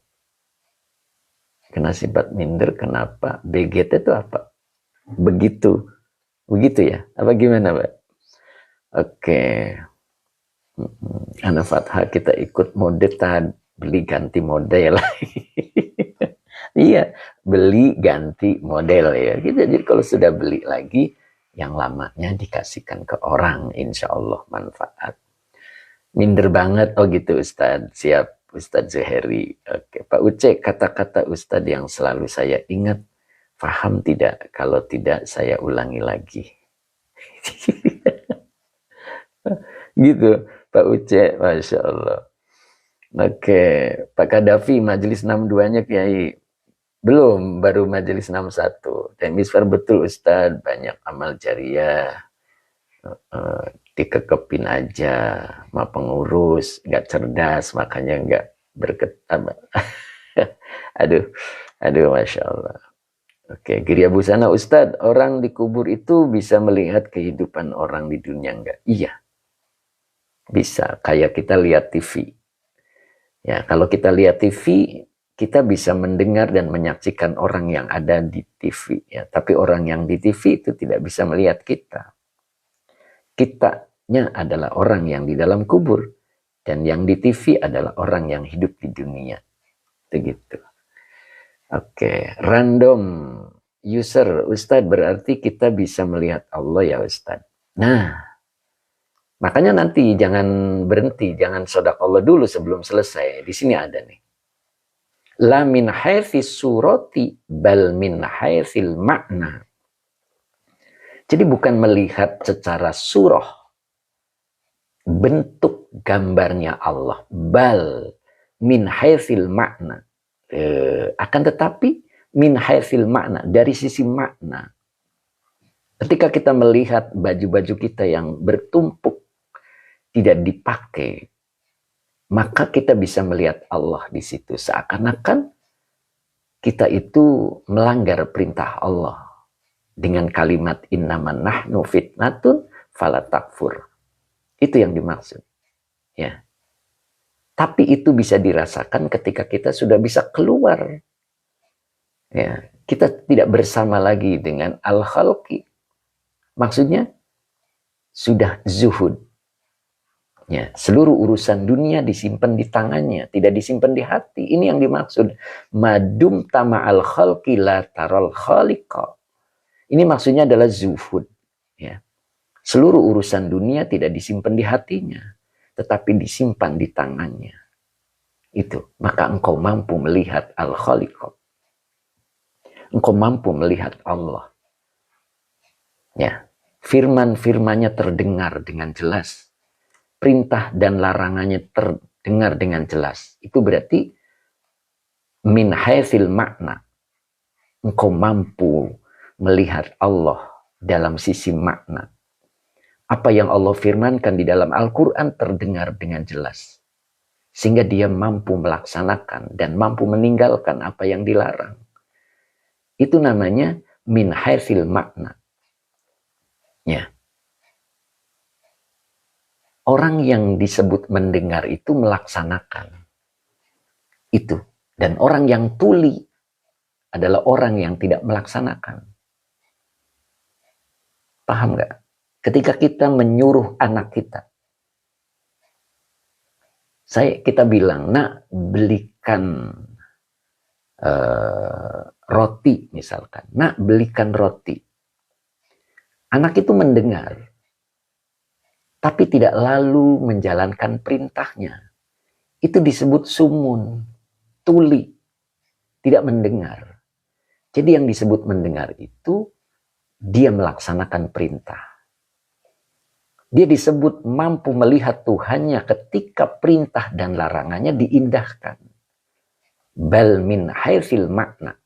Kena sifat minder, kenapa? BGT itu apa? Begitu. Begitu ya? Apa gimana, Pak? Oke. Ana Fathah kita ikut mode beli ganti model. Iya, beli ganti model ya. Jadi kalau sudah beli lagi, yang lamanya dikasihkan ke orang, insya Allah manfaat. Minder banget, oh gitu Ustadz, siap Ustadz Zuheri. Oke, Pak Uce, kata-kata Ustadz yang selalu saya ingat, paham tidak? Kalau tidak, saya ulangi lagi. Gitu, Pak Uce, Masya Allah. Oke, Pak Kadafi, majelis 62-nya Kiai. Belum, baru majelis 61. Dan misfar betul Ustadz, banyak amal jariah. Dikekepin aja sama pengurus, nggak cerdas, makanya nggak berketat. aduh, Masya Allah. Oke, Giriya Busana Ustadz, orang dikubur itu bisa melihat kehidupan orang di dunia nggak? Iya, bisa. Kayak kita lihat TV. Ya, kalau kita lihat TV, kita bisa mendengar dan menyaksikan orang yang ada di TV. Ya, tapi orang yang di TV itu tidak bisa melihat kita. Kitanya adalah orang yang di dalam kubur, dan yang di TV adalah orang yang hidup di dunia. Begitu. Oke, random user, Ustadz, berarti kita bisa melihat Allah ya Ustadz. Nah, makanya nanti jangan berhenti, jangan sodakallah dulu sebelum selesai. Di sini ada nih. La min haitsis surati bal min haitsil makna. Jadi bukan melihat secara surah, bentuk gambarnya Allah, bal min haitsil makna. Akan tetapi min haitsil makna, dari sisi makna. Ketika kita melihat baju-baju kita yang bertumpuk tidak dipakai, maka kita bisa melihat Allah di situ. Seakan-akan kita itu melanggar perintah Allah dengan kalimat innaman nahnu fitnatun fala takfur. Itu yang dimaksud. Ya. Tapi itu bisa dirasakan ketika kita sudah bisa keluar. Ya, kita tidak bersama lagi dengan al-khalqi. Maksudnya sudah zuhud. Ya, seluruh urusan dunia disimpan di tangannya, tidak disimpan di hati. Ini yang dimaksud madum tama al-khalqi la taral khaliqa. Ini maksudnya adalah zuhud. Ya. Seluruh urusan dunia tidak disimpan di hatinya, tetapi disimpan di tangannya. Itu, maka engkau mampu melihat al-khaliqa. Engkau mampu melihat Allah. Ya, firman-firmannya terdengar dengan jelas. Perintah dan larangannya terdengar dengan jelas. Itu berarti min haitsil makna. Engkau mampu melihat Allah dalam sisi makna. Apa yang Allah firmankan di dalam Al-Quran terdengar dengan jelas. Sehingga dia mampu melaksanakan dan mampu meninggalkan apa yang dilarang. Itu namanya min haitsil makna. Ya. Orang yang disebut mendengar itu melaksanakan. Itu. Dan orang yang tuli adalah orang yang tidak melaksanakan. Paham nggak? Ketika kita menyuruh anak kita, kita bilang, nak belikan roti misalkan, nak belikan roti. Anak itu mendengar, tapi tidak lalu menjalankan perintahnya. Itu disebut sumun, tuli, tidak mendengar. Jadi yang disebut mendengar itu, dia melaksanakan perintah. Dia disebut mampu melihat Tuhannya ketika perintah dan larangannya diindahkan. Bal min haitsil makna.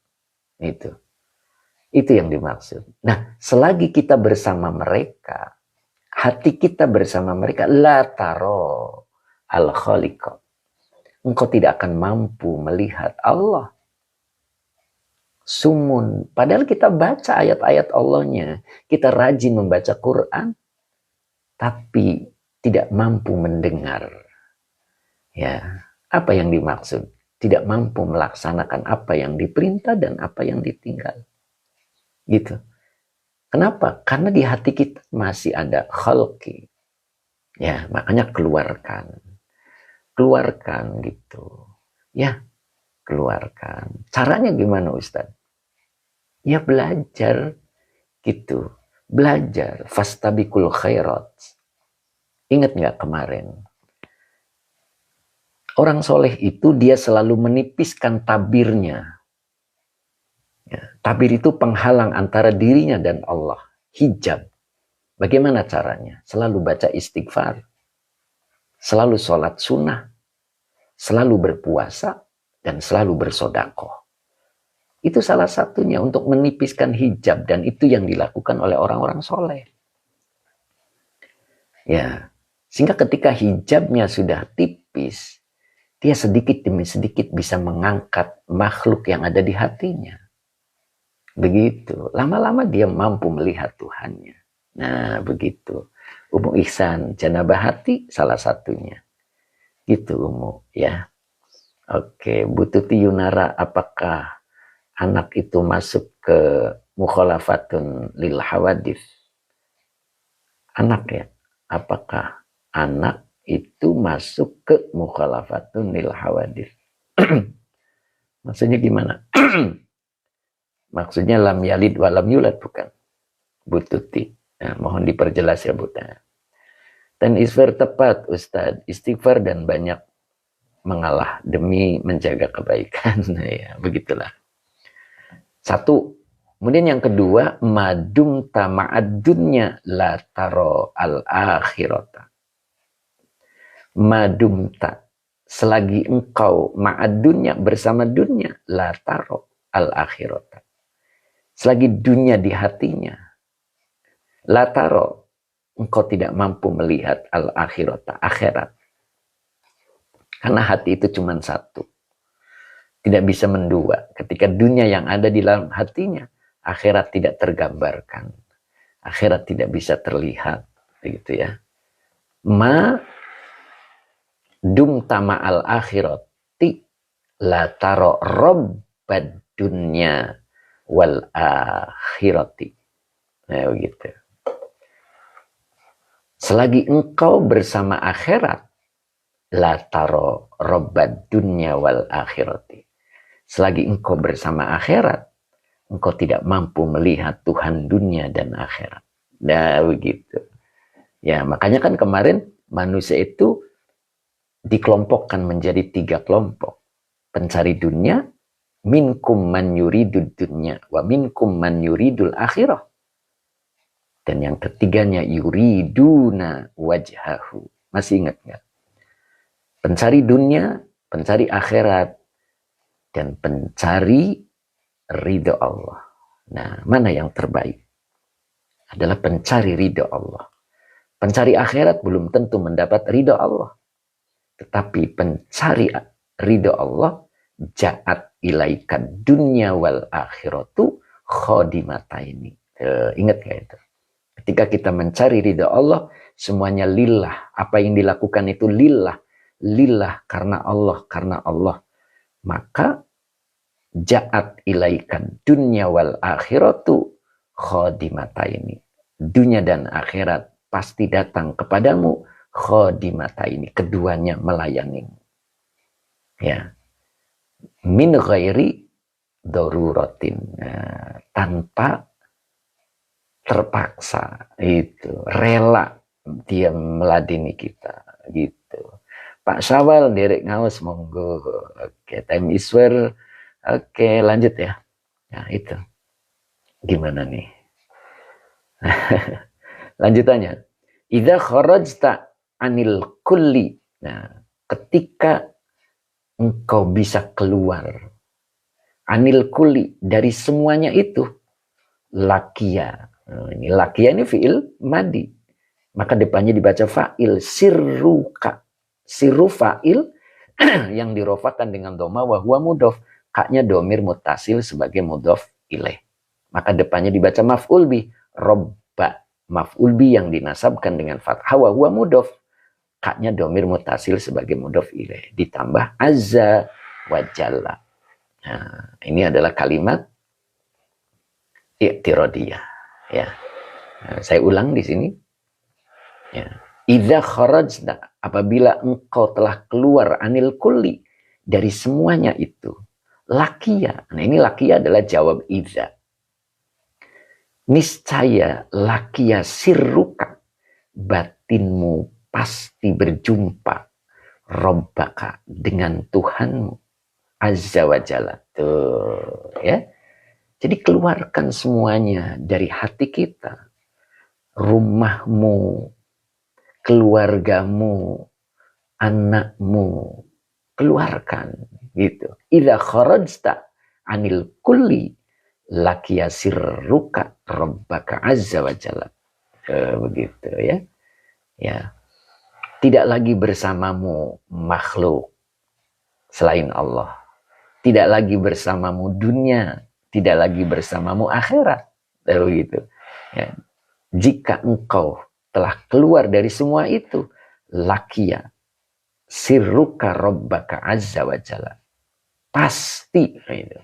Itu yang dimaksud. Nah, selagi kita bersama mereka, hati kita bersama mereka, la taro al-khaliqa. Engkau tidak akan mampu melihat Allah. Sumun. Padahal kita baca ayat-ayat Allahnya. Kita rajin membaca Quran. Tapi tidak mampu mendengar. Ya, apa yang dimaksud? tidak mampu melaksanakan apa yang diperintah dan apa yang ditinggal. Gitu. Kenapa? Karena di hati kita masih ada khalqi. Ya, makanya keluarkan. Keluarkan gitu. Ya, keluarkan. Caranya gimana Ustaz? Ya belajar gitu. Belajar. Fastabiqul khairat. Ingat nggak kemarin? Orang soleh itu dia selalu menipiskan tabirnya. Ya, tabir itu penghalang antara dirinya dan Allah. Hijab. Bagaimana caranya? Selalu baca istighfar. Selalu sholat sunnah. Selalu berpuasa. Dan selalu bersodakoh. Itu salah satunya untuk menipiskan hijab. Dan itu yang dilakukan oleh orang-orang soleh. Ya, sehingga ketika hijabnya sudah tipis, dia sedikit demi sedikit bisa mengangkat makhluk yang ada di hatinya. Begitu. Lama-lama dia mampu melihat Tuhannya. Nah, begitu. Umu ihsan, janabah hati salah satunya. Gitu, Umu. Ya. Oke, Bu Tuti Yunara, apakah anak itu masuk ke mukhalafatun lil hawadith? Anak ya. Apakah anak itu masuk ke mukhalafatun lil hawadith? Maksudnya gimana? Maksudnya lam yalid wa lam yulad, bukan? Bu Tuti. Nah, mohon diperjelas ya Bu. Dan istighfar tepat Ustadz. Istighfar dan banyak mengalah demi menjaga kebaikan. Ya, begitulah. Satu. Kemudian yang kedua, madum tama'adunya la taro al-akhirata. Madum ta. Selagi engkau ma'adunya bersama dunia, la taro al-akhirata. Selagi dunia di hatinya, la taro, engkau tidak mampu melihat al-akhirata, akhirat. Karena hati itu cuma satu. Tidak bisa mendua. Ketika dunia yang ada di dalam hatinya, akhirat tidak tergambarkan. Akhirat tidak bisa terlihat. Begitu ya. Ma dumta ma'al akhirati la taro robbad dunya wal akhirati. Nah, begitu. Selagi engkau bersama akhirat, la taro robbad dunya wal akhirati. Selagi engkau bersama akhirat, engkau tidak mampu melihat Tuhan dunia dan akhirat. Nah, begitu. Ya, makanya kan kemarin manusia itu dikelompokkan menjadi 3 kelompok. Pencari dunia, minkum man yuridud dunya wa minkum man yuridul akhirah. Dan yang ketiganya yuriduna wajhahu. Masih ingat nggak? Pencari dunia, pencari akhirat, dan pencari ridho Allah. Nah, mana yang terbaik? Adalah pencari ridho Allah. Pencari akhirat belum tentu mendapat ridho Allah. Tetapi pencari ridho Allah, ja'at ilaikan dunya wal akhiratu khodimataini. Ingat gak itu? Ketika kita mencari ridho Allah, semuanya lillah. Apa yang dilakukan itu lillah. Lillah karena Allah, karena Allah. Maka ja'at ilaikan dunya wal akhiratu khodimataini. Dunia dan akhirat pasti datang kepadamu khodimataini. Keduanya melayani. Ya. Min ghairi daruratin. Nah, tanpa terpaksa. Itu. Rela dia meladeni kita. Gitu. Pak Syawal, derek ngawas, monggo. Oke, time is where. Oke, lanjut ya. Nah, itu. Gimana nih? Lanjutannya. Idza kharajta anil kulli. Nah, ketika engkau bisa keluar anil kulli dari semuanya itu, lakia. Nah, ini lakia ini fi'il madi. Maka depannya dibaca fa'il, sirruka. Sirru fa'il yang dirofakan dengan doma wa huwa mudhof. Kaknya domir mutasil sebagai mudhof ilaih. Maka depannya dibaca maf'ul bi, robba. Maf'ul bi yang dinasabkan dengan fathah wa huwa mudhof. Kaknya domir mutasil sebagai mudhof ilaih. Ditambah azza wa jalla. Nah, ini adalah kalimat i'tiradiyah. Ya. Nah, saya ulang di sini. Ya. Idza kharajta, apabila engkau telah keluar anil kulli, dari semuanya itu. Lakia. Nah, ini lakia adalah jawab idza. Niscaya lakia sirruka, batinmu pasti berjumpa Rabbaka, dengan Tuhanmu azza wa jalla. Tuh, ya. Jadi keluarkan semuanya dari hati kita. Rumahmu, keluargamu, anakmu, keluarkan gitu. Idza kharajta anil kulli lakiya sirruka rabbaka azza wa jalla. Begitu ya. Ya. Tidak lagi bersamamu makhluk selain Allah. Tidak lagi bersamamu dunia, tidak lagi bersamamu akhirat. Begitu. Ya. Jika engkau telah keluar dari semua itu, lakiya sirruka rabbaka azza wa jalla. Pasti gitu.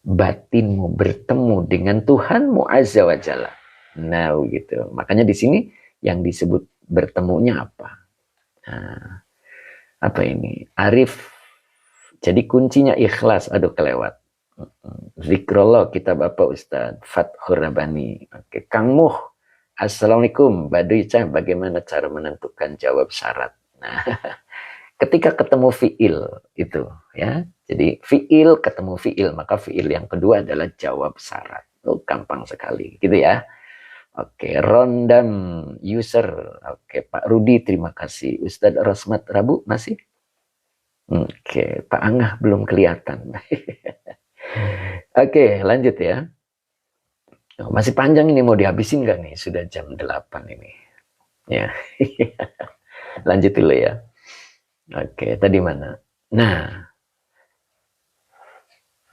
Batinmu bertemu dengan Tuhanmu azza wa jalla. Nah, gitu. Makanya di sini yang disebut bertemunya apa? Nah, apa ini? Arif. Jadi kuncinya ikhlas. Aduh, kelewat. Zikrullah kitab apa Ustaz? Fathur Rabbani. Oke, Kang Muh. Assalamualaikum. Baduy Cah, bagaimana cara menentukan jawab syarat? Nah, ketika ketemu fiil itu ya. Jadi fiil ketemu fiil, maka fiil yang kedua adalah jawab syarat. Oh, gampang sekali gitu ya. Oke, Rondam user. Oke, Pak Rudi terima kasih. Ustadz Rosmat Rabu masih? Oke, Pak Angah belum kelihatan. Oke, lanjut ya. Oh, masih panjang ini, mau dihabisin nggak nih? Sudah jam 8 ini. Ya. Lanjut dulu ya. Oke, tadi mana? Nah,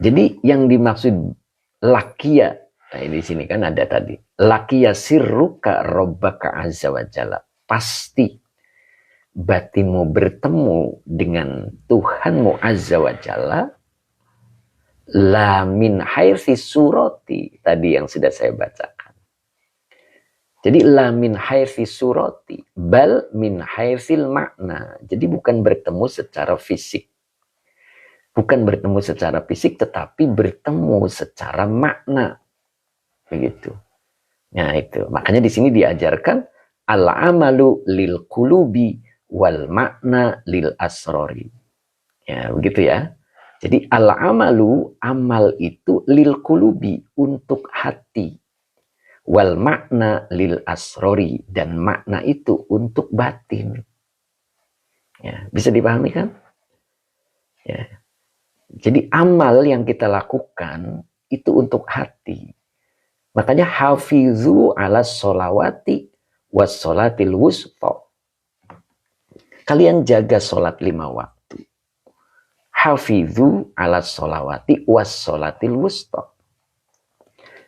jadi yang dimaksud lakia, nah di sini kan ada tadi. Lakia sirruka rabbaka azza wa jalla. Pasti batinmu bertemu dengan Tuhanmu azza wa jalla. La min haitsi surati, tadi yang sudah saya bacakan. Jadi la min haitsi surati, bal min haitsil makna. Jadi bukan bertemu secara fisik. Bukan bertemu secara fisik, tetapi bertemu secara makna. Begitu. Nah itu. Makanya di sini diajarkan al-amalu lil qulubi wal makna lil asrori. Ya, begitu ya. Jadi al-amalu, amal itu lil qulubi, untuk hati. Wal makna lil asrori, dan makna itu untuk batin. Ya, bisa dipahami kan? Ya. Jadi amal yang kita lakukan itu untuk hati. Makanya hafizu ala sholawati was sholatil wusta. Kalian jaga sholat 5 waktu. Hafizu ala sholawati was sholatil wusta.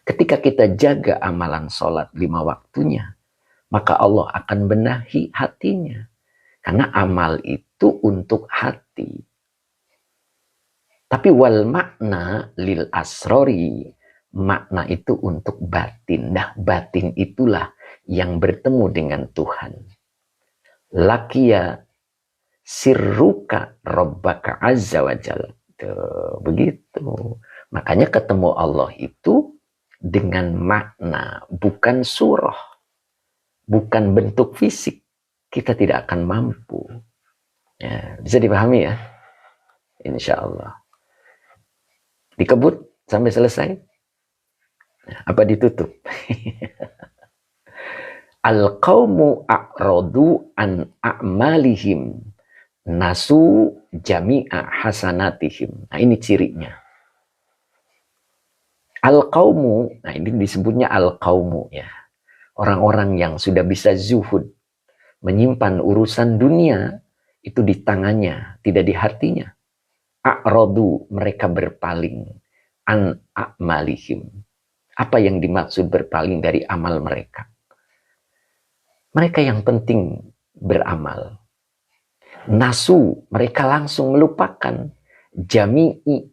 Ketika kita jaga amalan sholat 5 waktunya, maka Allah akan benahi hatinya. Karena amal itu untuk hati. Tapi wal makna lil asrori, makna itu untuk batin. Nah, batin itulah yang bertemu dengan Tuhan. Lakia sirruka rabbaka azza wa jalla. Begitu. Makanya ketemu Allah itu dengan makna, bukan surah. Bukan bentuk fisik. Kita tidak akan mampu. Ya, bisa dipahami ya? Insya Allah. Dikebut sampai selesai? Apa ditutup? Al-qawmu a'radu an a'malihim nasu jami'a hasanatihim. Nah, ini cirinya. Al-qawmu, nah ini disebutnya al-qawmu ya. Orang-orang yang sudah bisa zuhud, menyimpan urusan dunia itu di tangannya, tidak di hatinya. A'radu, mereka berpaling. An a'malihim. Apa yang dimaksud berpaling dari amal mereka? Mereka yang penting beramal. Nasu, mereka langsung melupakan. jami'i,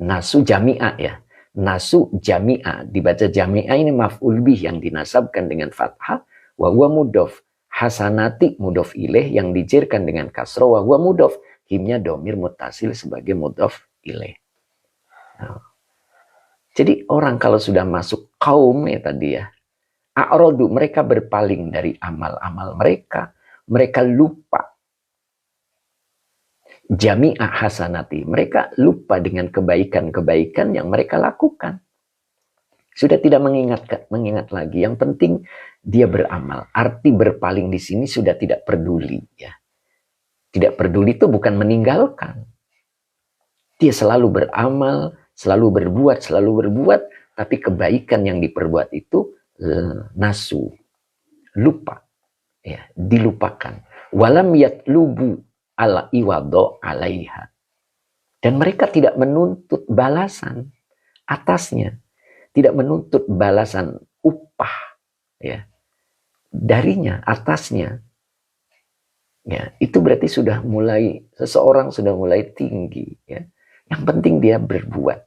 nasu jami'a ya. Nasu jami'a, dibaca jami'a ini maf'ul bih yang dinasabkan dengan fathah, wa huwa mudhof. Hasanati mudhof ilaih yang dijirkan dengan kasroh, wa huwa mudhof. Himnya domir mutasil sebagai mudhof ilaih. Nah. Jadi orang kalau sudah masuk kaum ya tadi ya, a'rodu, mereka berpaling dari amal-amal mereka. Mereka lupa. Jami'a hasanati, mereka lupa dengan kebaikan-kebaikan yang mereka lakukan. Sudah tidak mengingat lagi. Yang penting dia beramal. Arti berpaling di sini sudah tidak peduli ya. Tidak peduli itu bukan meninggalkan. Dia selalu beramal, selalu berbuat, tapi kebaikan yang diperbuat itu nasu, lupa, ya, dilupakan. Walam yatlubu ala iwado alaiha. Dan mereka tidak menuntut balasan atasnya, tidak menuntut balasan upah ya darinya, atasnya. Ya, itu berarti seseorang sudah mulai tinggi ya. Yang penting dia berbuat.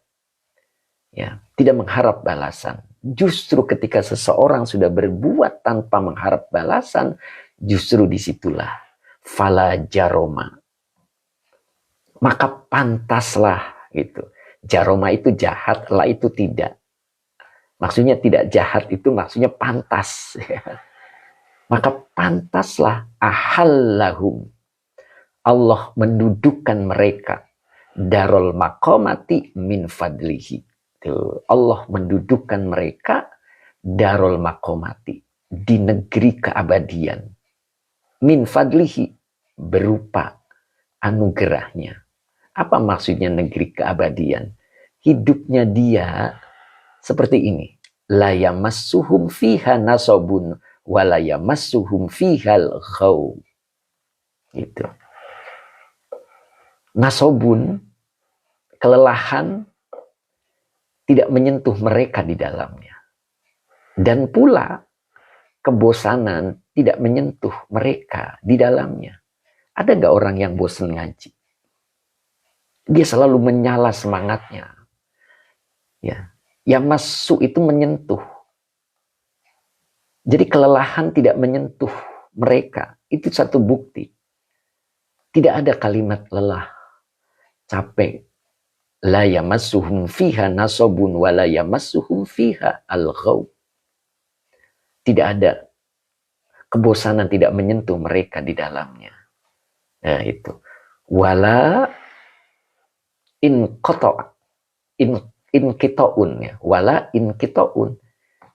Ya, tidak mengharap balasan. Justru ketika seseorang sudah berbuat tanpa mengharap balasan, justru disitulah fala jaroma. Maka pantaslah gitu. Jaroma itu jahat, la itu tidak. Maksudnya tidak jahat itu maksudnya pantas. Maka pantaslah ahallahum. Allah mendudukkan mereka darul maqamati min fadlihi. Allah mendudukkan mereka darul maqamati, di negeri keabadian, min fadlihi, berupa anugerahnya. Apa maksudnya negeri keabadian? Hidupnya dia seperti ini. La yamassuhum fiha nasabun wa la yamassuhum fihal ghaw. Gitu. Nasobun, kelelahan, tidak menyentuh mereka di dalamnya. Dan pula kebosanan tidak menyentuh mereka di dalamnya. Ada nggak orang yang bosan ngaji? Dia selalu menyala semangatnya. Ya, yang masuk itu menyentuh. Jadi kelelahan tidak menyentuh mereka. Itu satu bukti. Tidak ada kalimat lelah, capek. La yamassuhum fiha nasabun wa la yamassuhum fiha al-ghaw. Tidak ada kebosanan tidak menyentuh mereka di dalamnya. Nah itu. Wala in kito'un ya. Wala in kito'un.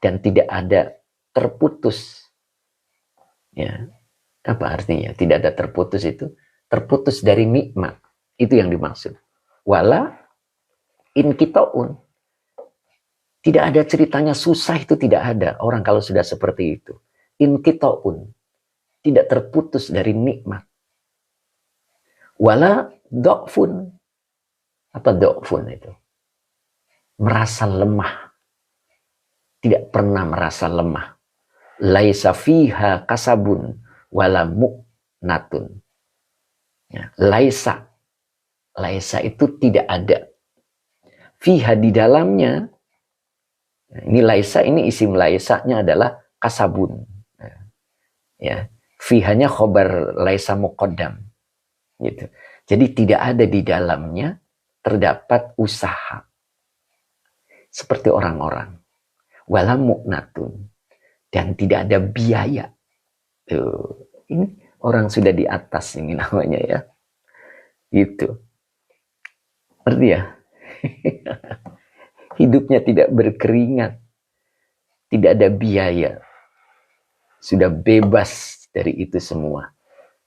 Dan tidak ada terputus. Ya. Apa artinya? Tidak ada terputus itu. Terputus dari nikmat. Itu yang dimaksud. Wala in kito'un. Tidak ada ceritanya susah, itu tidak ada. Orang kalau sudah seperti itu. In kito'un. Tidak terputus dari nikmat. Wala do'fun. Apa do'fun itu? Merasa lemah. Tidak pernah merasa lemah. Laisa fiha kasabun wala mu'natun. Ya, laisa itu tidak ada. Fiha di dalamnya. Ini laisa, ini isim laisanya adalah kasabun. Ya, fihanya khobar laisa muqaddam. Gitu. Jadi tidak ada di dalamnya terdapat usaha. Seperti orang-orang. Wala mu'natun. Dan tidak ada biaya. Ini orang sudah di atas ini namanya ya. Gitu. Ngerti ya? Hidupnya tidak berkeringat. Tidak ada biaya. Sudah bebas dari itu semua.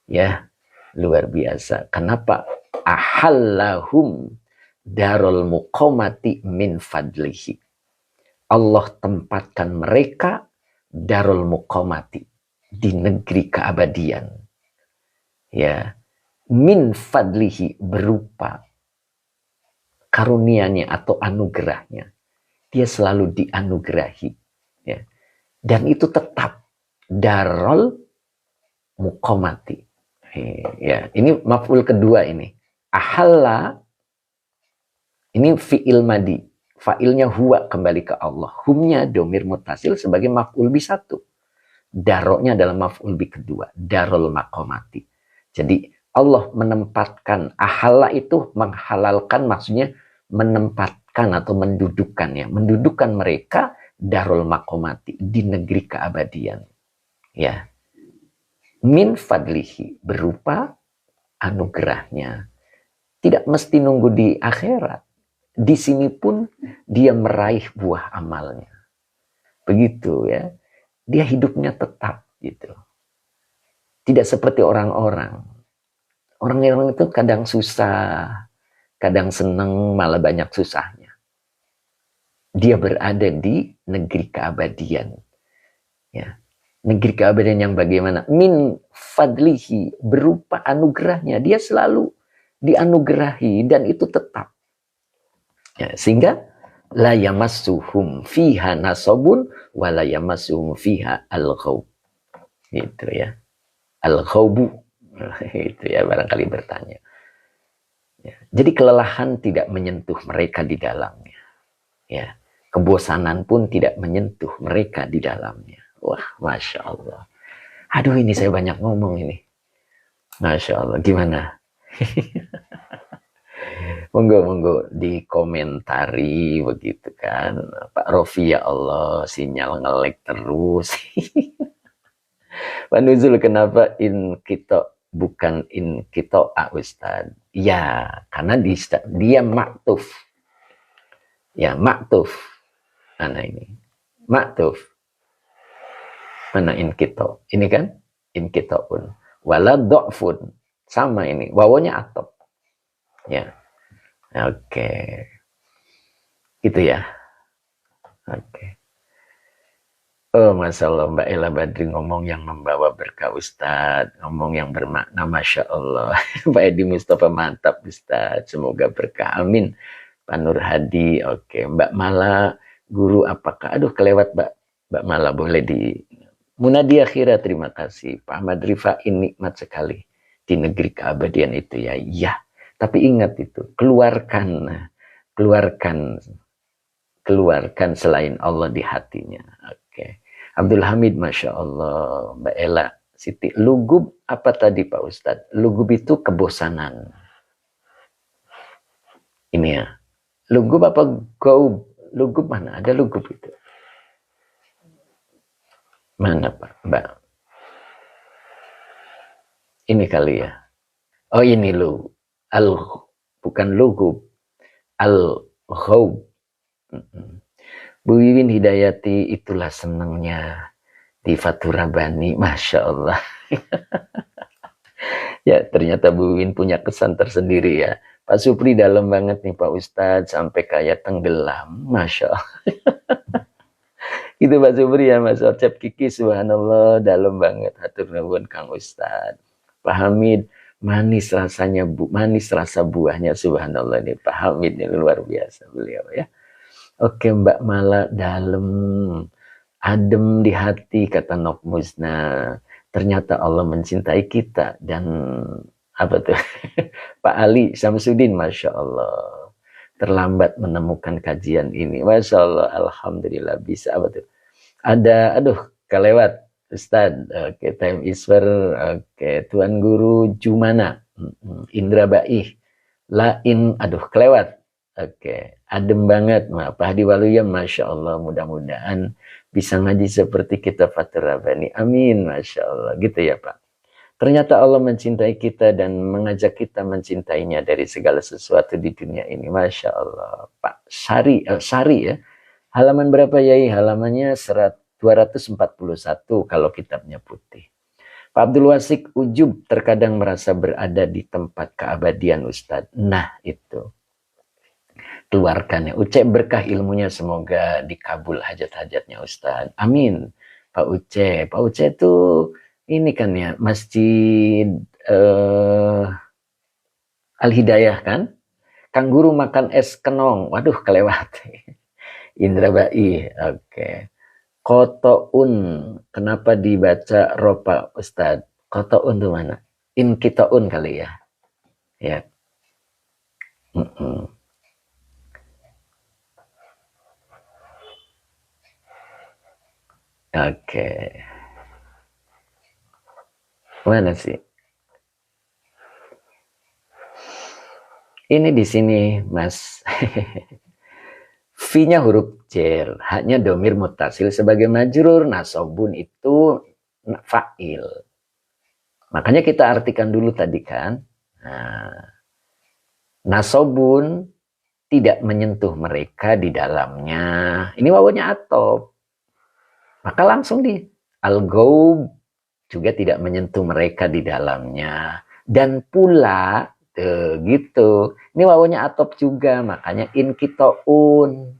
Ya, luar biasa. Kenapa? Ahallahum darul muqamati min fadlihi. Allah tempatkan mereka darul muqamati, di negeri keabadian. Ya, min fadlihi, berupa karunia-Nya atau anugerahnya. Dia selalu dianugerahi. Ya. Dan itu tetap darul muqamati. Ya, ini maf'ul kedua ini. Ahalla Ini fi'il madi. Fa'ilnya huwa kembali ke Allah. Humnya domir mutasil sebagai maf'ul bi 1. Daroknya adalah maf'ul bi kedua. Darul maqamati. Jadi Allah menempatkan, ahala itu menghalalkan, maksudnya menempatkan atau mendudukkan ya. Mendudukkan mereka darul maqamati, di negeri keabadian. Ya. Min fadlihi, berupa anugerahnya. Tidak mesti nunggu di akhirat. Di sini pun dia meraih buah amalnya. Begitu ya. Dia hidupnya tetap gitu. Tidak seperti orang-orang. Orang-orang itu kadang susah, kadang senang, malah banyak susahnya. Dia berada di negeri keabadian. Ya. Negeri keabadian yang bagaimana? Min fadlihi, berupa anugerahnya. Dia selalu dianugerahi dan itu tetap. Ya, sehingga la yamassuhum fiha nasabun wa la yamassuhum fiha al-ghaub. Gitu ya. Al-ghaubu. Itu ya barangkali bertanya. Ya. Jadi kelelahan tidak menyentuh mereka di dalamnya. Ya. Kebosanan pun tidak menyentuh mereka di dalamnya. Wah, Masya Allah. Aduh, ini saya banyak ngomong ini. Masya Allah, gimana? Monggo dikomentari begitu kan. Pak Rofi, ya Allah, sinyal ngelek terus. Pak Nuzul, kenapa in kita bukan in kita Ustaz? Ya, karena dia maktuf. Ya, maktuf. Mana ini? Maktuf. Mana in kita? Ini kan in kita pun. Wala do'fun. Sama ini. Wawanya atop. Ya. Oke. Gitu ya. Oke. Oh, Masya Allah, Mbak Ella Badri ngomong yang membawa berkah Ustadz. Ngomong yang bermakna, Masya Allah. Pak Edi Mustafa, mantap Ustadz. Semoga berkah. Amin. Pak Nur Hadi, oke. Mbak Mala, guru apakah? Aduh, kelewat Mbak Mala, boleh di... Munadia Khira, terima kasih. Pak Ahmad Rifain, nikmat sekali. Di negeri keabadian itu ya. Ya, tapi ingat itu. Keluarkan selain Allah di hatinya. Oke. Abdul Hamid, Masya Allah. Mbak Ella, Siti. Lugub apa tadi Pak Ustadz? Lugub itu kebosanan. Ini ya. Lugub apa gaub? Lugub mana? Ada lugub itu. Mana Pak? Mbak? Ini kali ya. Oh ini lu. Bukan lugub. Al-ghaub. Bu Wiwin Hidayati, itulah senangnya di Fathur Rabbani. Masya Allah. Ya, ternyata Bu Wiwin punya kesan tersendiri ya. Pak Supri, dalam banget nih Pak Ustadz, sampai kayak tenggelam. Masya Allah. Itu Pak Supri ya, Mas Ocep Kiki, subhanallah, dalam banget. Hatur nuwun Kang Ustadz. Pak Hamid, manis rasanya, manis rasa buahnya, subhanallah nih. Pak Hamid ini luar biasa beliau ya. Oke, Mbak Mala, dalam, adem di hati, kata Nok Musna. Ternyata Allah mencintai kita. Dan apa tuh? Pak Ali Samsudin, Masya Allah. Terlambat menemukan kajian ini. Masya Allah, alhamdulillah bisa. Apa tuh? Ada, aduh, kelewat. Ustadz, oke, time isfer, oke, Tuan Guru Jumana, Indra Baih, Lain, aduh, kelewat. Oke, adem banget. Pak Hadi Waluya, Masya Allah, mudah-mudahan bisa ngaji seperti kita Fathur Rabbani. Amin, Masya Allah. Gitu ya Pak. Ternyata Allah mencintai kita dan mengajak kita mencintainya dari segala sesuatu di dunia ini. Masya Allah. Pak Sari ya. Halaman berapa Yai? Halamannya 241 kalau kitabnya putih. Pak Abdul Wasik, ujub terkadang merasa berada di tempat keabadian Ustadz. Nah itu. Keluarkan ya. Uce, berkah ilmunya semoga dikabul hajat-hajatnya Ustadz. Amin. Pak Uce itu ini kan ya, Masjid Al-Hidayah kan? Kang Guru makan es kenong. Waduh, kelewat. Indra Bai, oke. Kotoun, kenapa dibaca ropa Ustadz? Kotoun itu mana? Inkitoun kali ya. Ya. Oke. Mana sih? Ini di sini, Mas. V-nya huruf jer, haknya domir mutasil sebagai majrur, nasobun itu fa'il. Makanya kita artikan dulu tadi kan. Nah, nasobun tidak menyentuh mereka di dalamnya. Ini wawunya atop. Maka langsung di al-gaub juga tidak menyentuh mereka di dalamnya. Dan pula gitu. Ini wawunya atop juga, makanya inkitoun.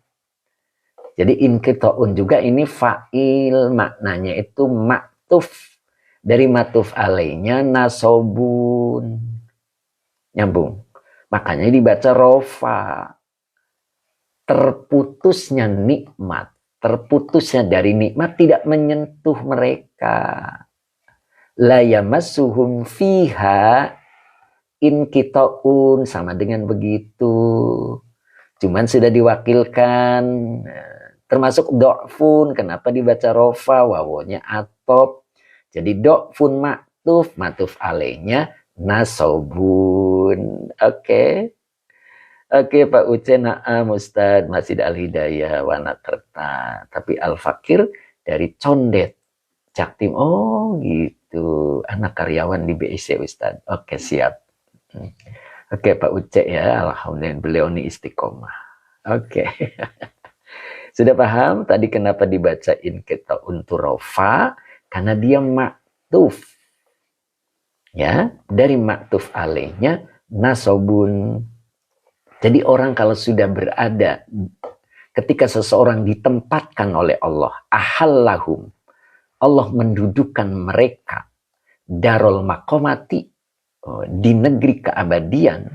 Jadi inkitoun juga ini fa'il, maknanya itu maktuf. Dari matuf alainya nasobun. Nyambung. Makanya dibaca rofa. Terputusnya nikmat. Terputusnya dari nikmat tidak menyentuh mereka. La yamassuhum fiha inkitoun, sama dengan begitu. Cuman sudah diwakilkan. Termasuk do'fun. Kenapa dibaca rofa? Wawonya atop. Jadi do'fun maktuf. Maktuf alainya nasobun. Oke. Oke Pak Uce, na'am Ustaz, masih al-hidayah, Wanakerta. Tapi al-fakir dari Condet, Caktim. Oh gitu, anak karyawan di BIC Ustaz. Oke siap. Oke Pak Uce ya, alhamdulillah beliau ini istiqomah. Oke. Sudah paham tadi kenapa dibacain kita untuk rofa? Karena dia maktuf. Ya, dari maktuf alainya nasobun. Jadi orang kalau sudah berada ketika seseorang ditempatkan oleh Allah, ahallahum, Allah mendudukkan mereka darul makomati, di negeri keabadian,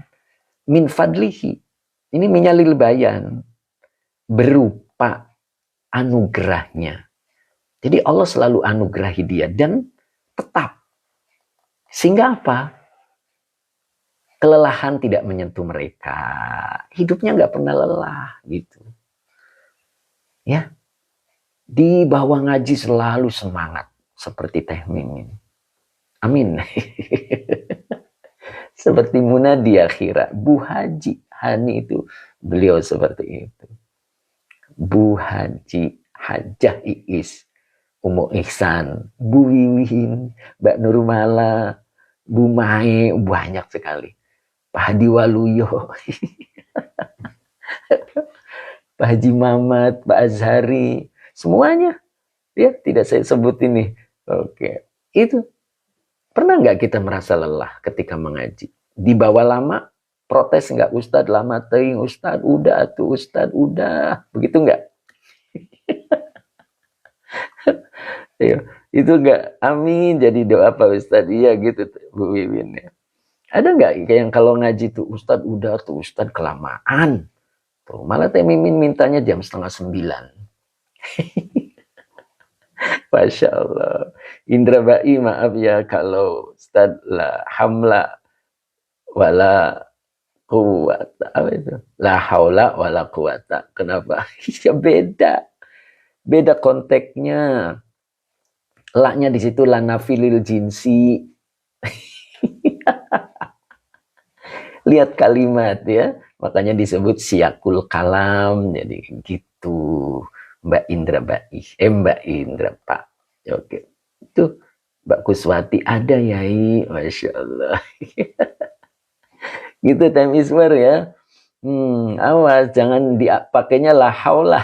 min fadlihi, ini minyalil bayan, berupa anugerahnya. Jadi Allah selalu anugerahi dia dan tetap. Sehingga apa? Kelelahan tidak menyentuh mereka. Hidupnya nggak pernah lelah gitu. Ya. Di bawah ngaji selalu semangat seperti Teh Mimin. Amin. Seperti Munadi Akhira, Bu Haji Hani itu beliau seperti itu. Bu Haji Hajah Iis, Umu Ihsan, Bu Wiwin, Mbak Nurmala, Bu Mae, banyak sekali. Pak Hadi Waluyo, Pak Haji Mamat, Pak Azhari, semuanya. Ya, tidak saya sebut ini. Oke, itu. Pernah nggak kita merasa lelah ketika mengaji? Dibawa lama, protes nggak? Ustadz lama teing, Ustadz udah tuh, Ustadz udah. Begitu nggak? Itu nggak? Amin, jadi doa Pak Ustadz. Iya gitu, Bu Wiwin. Ya. Ada nggak yang kalau ngaji tuh Ustadz udah tuh, Ustadz kelamaan. Tuh, malah Teh Mimin mintanya jam 8:30. Masya Allah. Indra Bai, maaf ya kalau Ustadz la hamla wala quwata, apa itu? La haula wala quwata. Kenapa? Ya beda. Beda konteksnya. Laknya di situ lana filil jinsi. Lihat kalimat ya. Makanya disebut siakul kalam. Jadi gitu. Mbak Indra Bai. Mbak Indra Pak. Oke. Itu Mbak Kuswati ada yai. Masya Allah. Gitu time iswar ya. Awas jangan dipakainya la haula.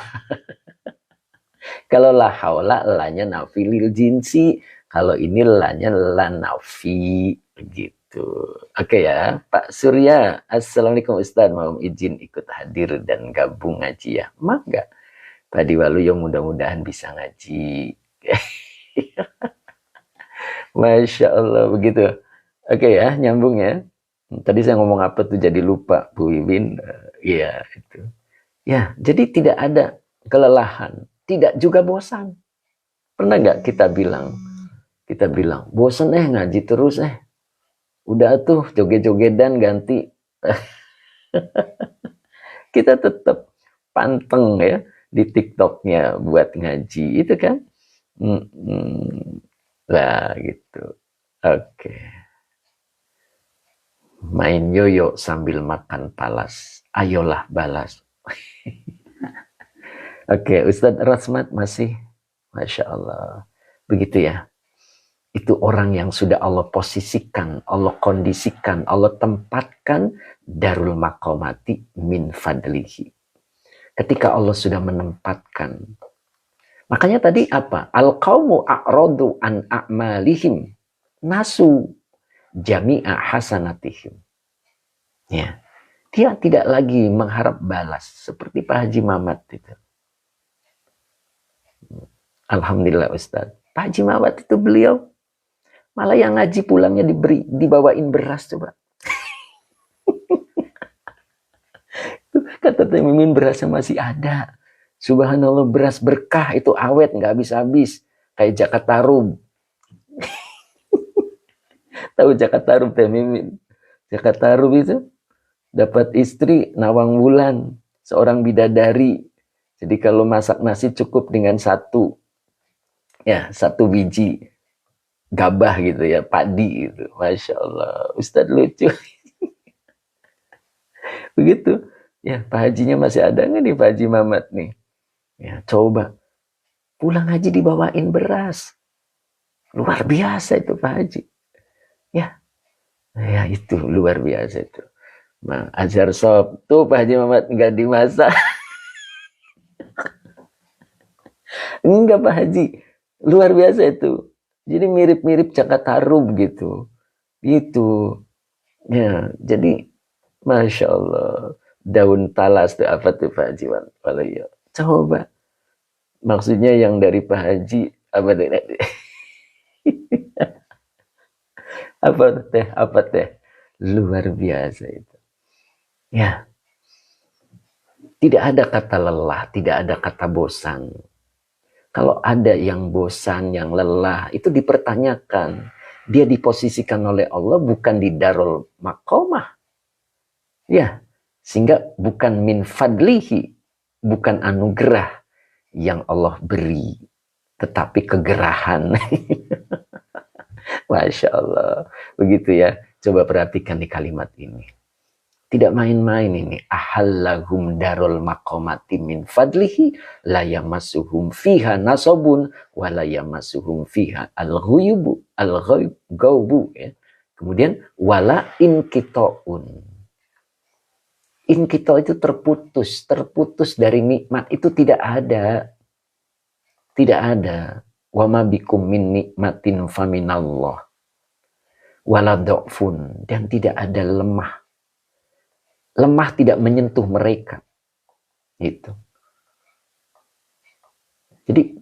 Kalau la haula lanya nafilil jinsi, kalau ini lanya la nafi gitu. Oke ya, Pak Surya. Assalamualaikum Ustaz, mau izin ikut hadir dan gabung ngaji ya. Mangga. Pak Diwaluyo mudah-mudahan bisa ngaji. Masya Allah begitu. Oke ya, nyambung ya. Tadi saya ngomong apa tuh jadi lupa, Bu Wiwin. Iya, itu. Ya, jadi tidak ada kelelahan, tidak juga bosan. Pernah nggak kita bilang, bosan ngaji terus udah tuh joget-jogetan ganti. Kita tetap panteng ya di TikToknya buat ngaji, itu kan. Lah gitu. Oke. Main yoyo sambil makan talas. Ayolah balas. Oke, Ustadz Rasmat masih. Masya Allah. Begitu ya. Itu orang yang sudah Allah posisikan, Allah kondisikan, Allah tempatkan darul maqamati min fadlihi. Ketika Allah sudah menempatkan. Makanya tadi apa? Al-qawmu a'radu an a'malihim. Nasu jami'a hasanatihim. Ya. Dia tidak lagi mengharap balas. Seperti Pak Haji Mamat itu. Alhamdulillah Ustaz. Pak Haji Mamat itu beliau malah yang ngaji pulangnya dibawain beras coba. Kata Teh Mimin berasnya masih ada. Subhanallah beras berkah itu awet nggak habis-habis. Kayak Jakatarum. Tahu Jakatarum Teh Mimin? Jakatarum itu dapat istri Nawang Wulan, seorang bidadari. Jadi kalau masak nasi cukup dengan satu biji gabah gitu ya, padi gitu. Masya Allah, Ustadz lucu. Begitu. Ya, Pak Hajinya masih ada nggak nih Pak Haji Mamat nih? Ya, coba. Pulang haji dibawain beras. Luar biasa itu Pak Haji. Ya, itu luar biasa itu. Nah, Azhar Sob. Tuh Pak Haji Mamat nggak dimasak. Enggak Pak Haji. Luar biasa itu. Jadi mirip-mirip Jakatarum gitu. Itu. Ya, jadi Masya Allah. Daun talas itu apa tuh Pak Haji? Coba. Maksudnya yang dari Pak Haji apa tuh? apa teh? Luar biasa itu. Ya. Tidak ada kata lelah, tidak ada kata bosan. Kalau ada yang bosan, yang lelah, itu dipertanyakan. Dia diposisikan oleh Allah bukan di darul maqamah. Ya, sehingga bukan min fadlihi, bukan anugerah yang Allah beri, tetapi kegerahan. Masya Allah. Begitu ya. Coba perhatikan di kalimat ini. Tidak main-main ini. Ahallahum darul maqamati min fadlihi la yamassuhum fiha nasabun wa la yamassuhum fiha al-ghuyubu al-ghaubu ya. Kemudian wala inkitaun. Inkita itu terputus dari nikmat itu tidak ada. Tidak ada. Wa ma bikum min nikmatin faminallah. Wala dha'fun, dan tidak ada lemah. Lemah tidak menyentuh mereka. Gitu. Jadi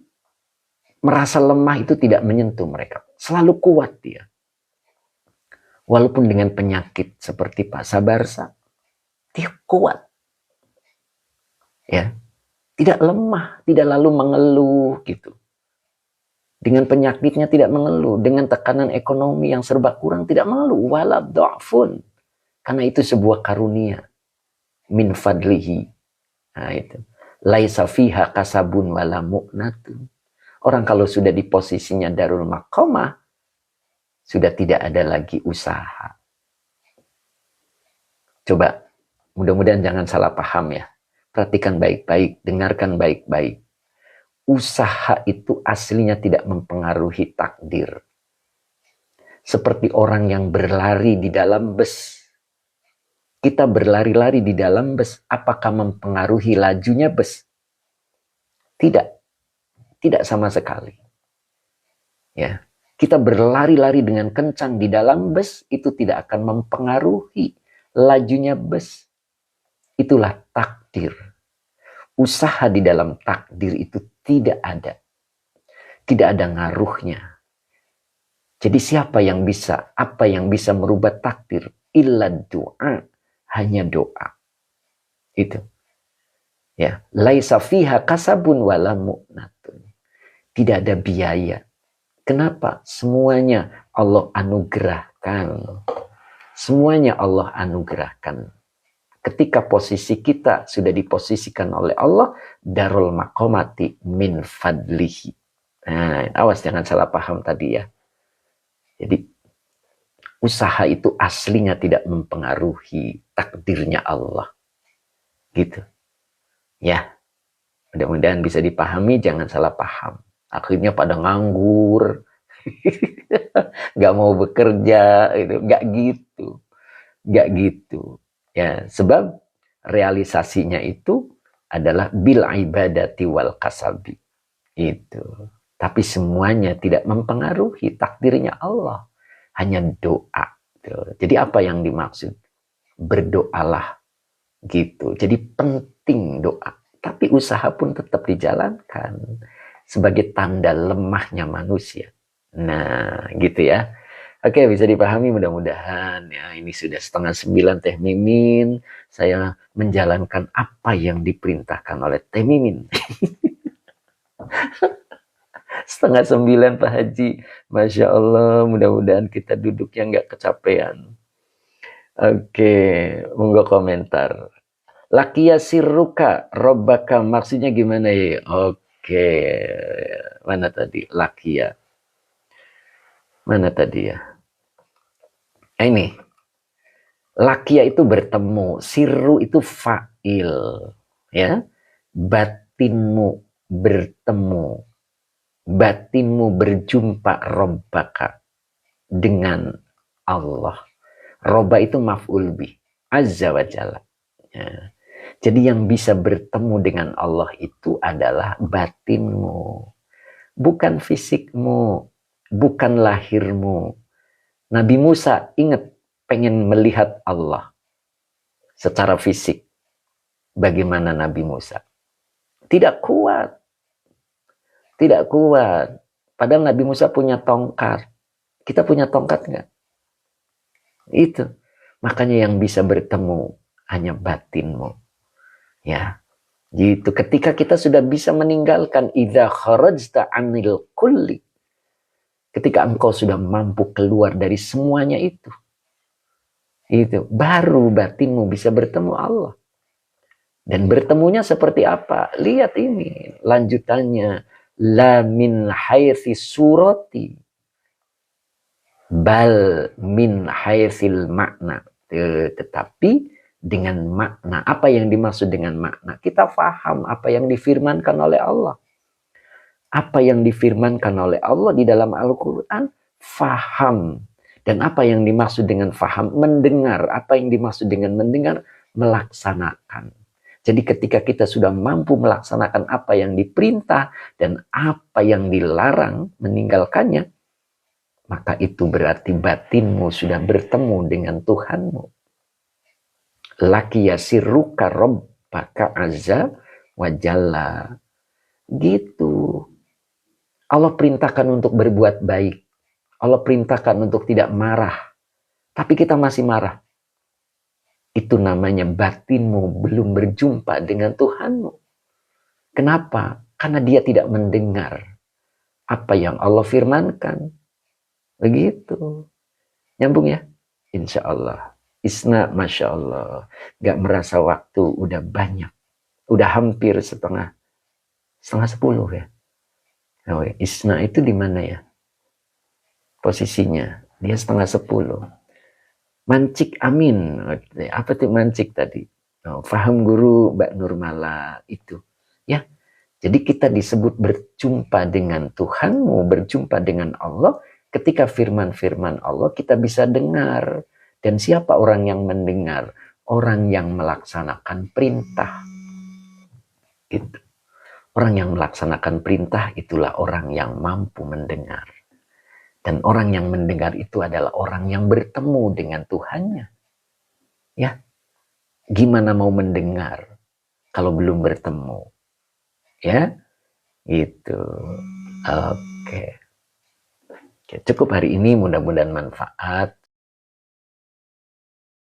merasa lemah itu tidak menyentuh mereka. Selalu kuat dia. Walaupun dengan penyakit seperti Pak Sabarsa, dia kuat. Ya. Tidak lemah, tidak lalu mengeluh gitu. Dengan penyakitnya tidak mengeluh, dengan tekanan ekonomi yang serba kurang tidak mengeluh. Wala dha'fun. Karena itu sebuah karunia min fadlihi. Nah itu. Laisa fiha kasabun wala mu'natun. Orang kalau sudah di posisinya darul maqamah, sudah tidak ada lagi usaha. Coba, mudah-mudahan jangan salah paham ya. Perhatikan baik-baik, dengarkan baik-baik. Usaha itu aslinya tidak mempengaruhi takdir. Seperti orang yang berlari di dalam bus. Kita berlari-lari di dalam bus, apakah mempengaruhi lajunya bus? Tidak. Tidak sama sekali. Ya. Kita berlari-lari dengan kencang di dalam bus, itu tidak akan mempengaruhi lajunya bus. Itulah takdir. Usaha di dalam takdir itu tidak ada. Tidak ada ngaruhnya. Jadi siapa yang bisa, apa yang bisa merubah takdir? Illa doa. Hanya doa. Itu. Ya, laisa fiha kasabun wala mu'natun. Tidak ada biaya. Kenapa? Semuanya Allah anugerahkan. Semuanya Allah anugerahkan. Ketika posisi kita sudah diposisikan oleh Allah, darul maqamati min fadlihi. Nah, awas jangan salah paham tadi ya. Jadi usaha itu aslinya tidak mempengaruhi takdirnya Allah. Gitu. Ya, mudah-mudahan bisa dipahami, jangan salah paham. Akhirnya pada nganggur, nggak mau bekerja, gitu. Nggak gitu. Ya, sebab realisasinya itu adalah bil ibadati wal kasabi. Itu. Tapi semuanya tidak mempengaruhi takdirnya Allah. Hanya doa. Jadi apa yang dimaksud? Berdoalah gitu. Jadi penting doa. Tapi usaha pun tetap dijalankan sebagai tanda lemahnya manusia. Nah, gitu ya. Oke, bisa dipahami mudah-mudahan ya. Ini sudah 8:30 Teh Mimin. Saya menjalankan apa yang diperintahkan oleh Teh Mimin. 8:30 Pak Haji. Masya Allah, mudah-mudahan kita duduknya nggak kecapean. Oke, monggo komentar. Lakia sirruka robbaka maksudnya gimana ya? Oke, mana tadi? Lakia. Mana tadi ya? Ini. Lakia itu bertemu, sirru itu fa'il, ya. Batinmu bertemu. Batinmu berjumpa robbaka dengan Allah. Robba itu maf'ul bih, azza wa jalla. Ya. Jadi yang bisa bertemu dengan Allah itu adalah batinmu. Bukan fisikmu, bukan lahirmu. Nabi Musa ingat pengen melihat Allah secara fisik. Bagaimana Nabi Musa? Tidak kuat. Tidak kuat. Padahal Nabi Musa punya tongkat. Kita punya tongkat nggak? Itu. Makanya yang bisa bertemu hanya batinmu. Ya, gitu. Ketika kita sudah bisa meninggalkan idza kharajta anil kulli, ketika engkau sudah mampu keluar dari semuanya itu baru batinmu bisa bertemu Allah. Dan bertemunya seperti apa? Lihat ini lanjutannya, la min haitsi surati bal min haitsil makna. Tetapi dengan makna. Apa yang dimaksud dengan makna? Kita faham apa yang difirmankan oleh Allah. Apa yang difirmankan oleh Allah di dalam Al-Quran, faham. Dan apa yang dimaksud dengan faham? Mendengar. Apa yang dimaksud dengan mendengar? Melaksanakan. Jadi ketika kita sudah mampu melaksanakan apa yang diperintah dan apa yang dilarang, meninggalkannya, maka itu berarti batinmu sudah bertemu dengan Tuhanmu. Lakia sirruka robbaka azza wa jalla. Gitu. Allah perintahkan untuk berbuat baik. Allah perintahkan untuk tidak marah. Tapi kita masih marah. Itu namanya batinmu belum berjumpa dengan Tuhanmu. Kenapa? Karena dia tidak mendengar apa yang Allah firmankan. Begitu. Nyambung ya? Insya Allah. Isna, Masya Allah. Gak merasa waktu udah banyak. Udah hampir setengah 10 ya. Oh, Isna itu di mana ya? Posisinya. Dia 9:30. Mancik Amin. Apa tuh mancik tadi? Oh, faham guru Mbak Nurmala itu. Ya. Jadi kita disebut berjumpa dengan Tuhanmu, berjumpa dengan Allah. Ketika firman-firman Allah kita bisa dengar. Dan siapa orang yang mendengar? Orang yang melaksanakan perintah. Itu. Orang yang melaksanakan perintah itulah orang yang mampu mendengar. Dan orang yang mendengar itu adalah orang yang bertemu dengan Tuhannya. Ya. Gimana mau mendengar kalau belum bertemu? Ya. Gitu. Oke. Cukup hari ini, mudah-mudahan manfaat.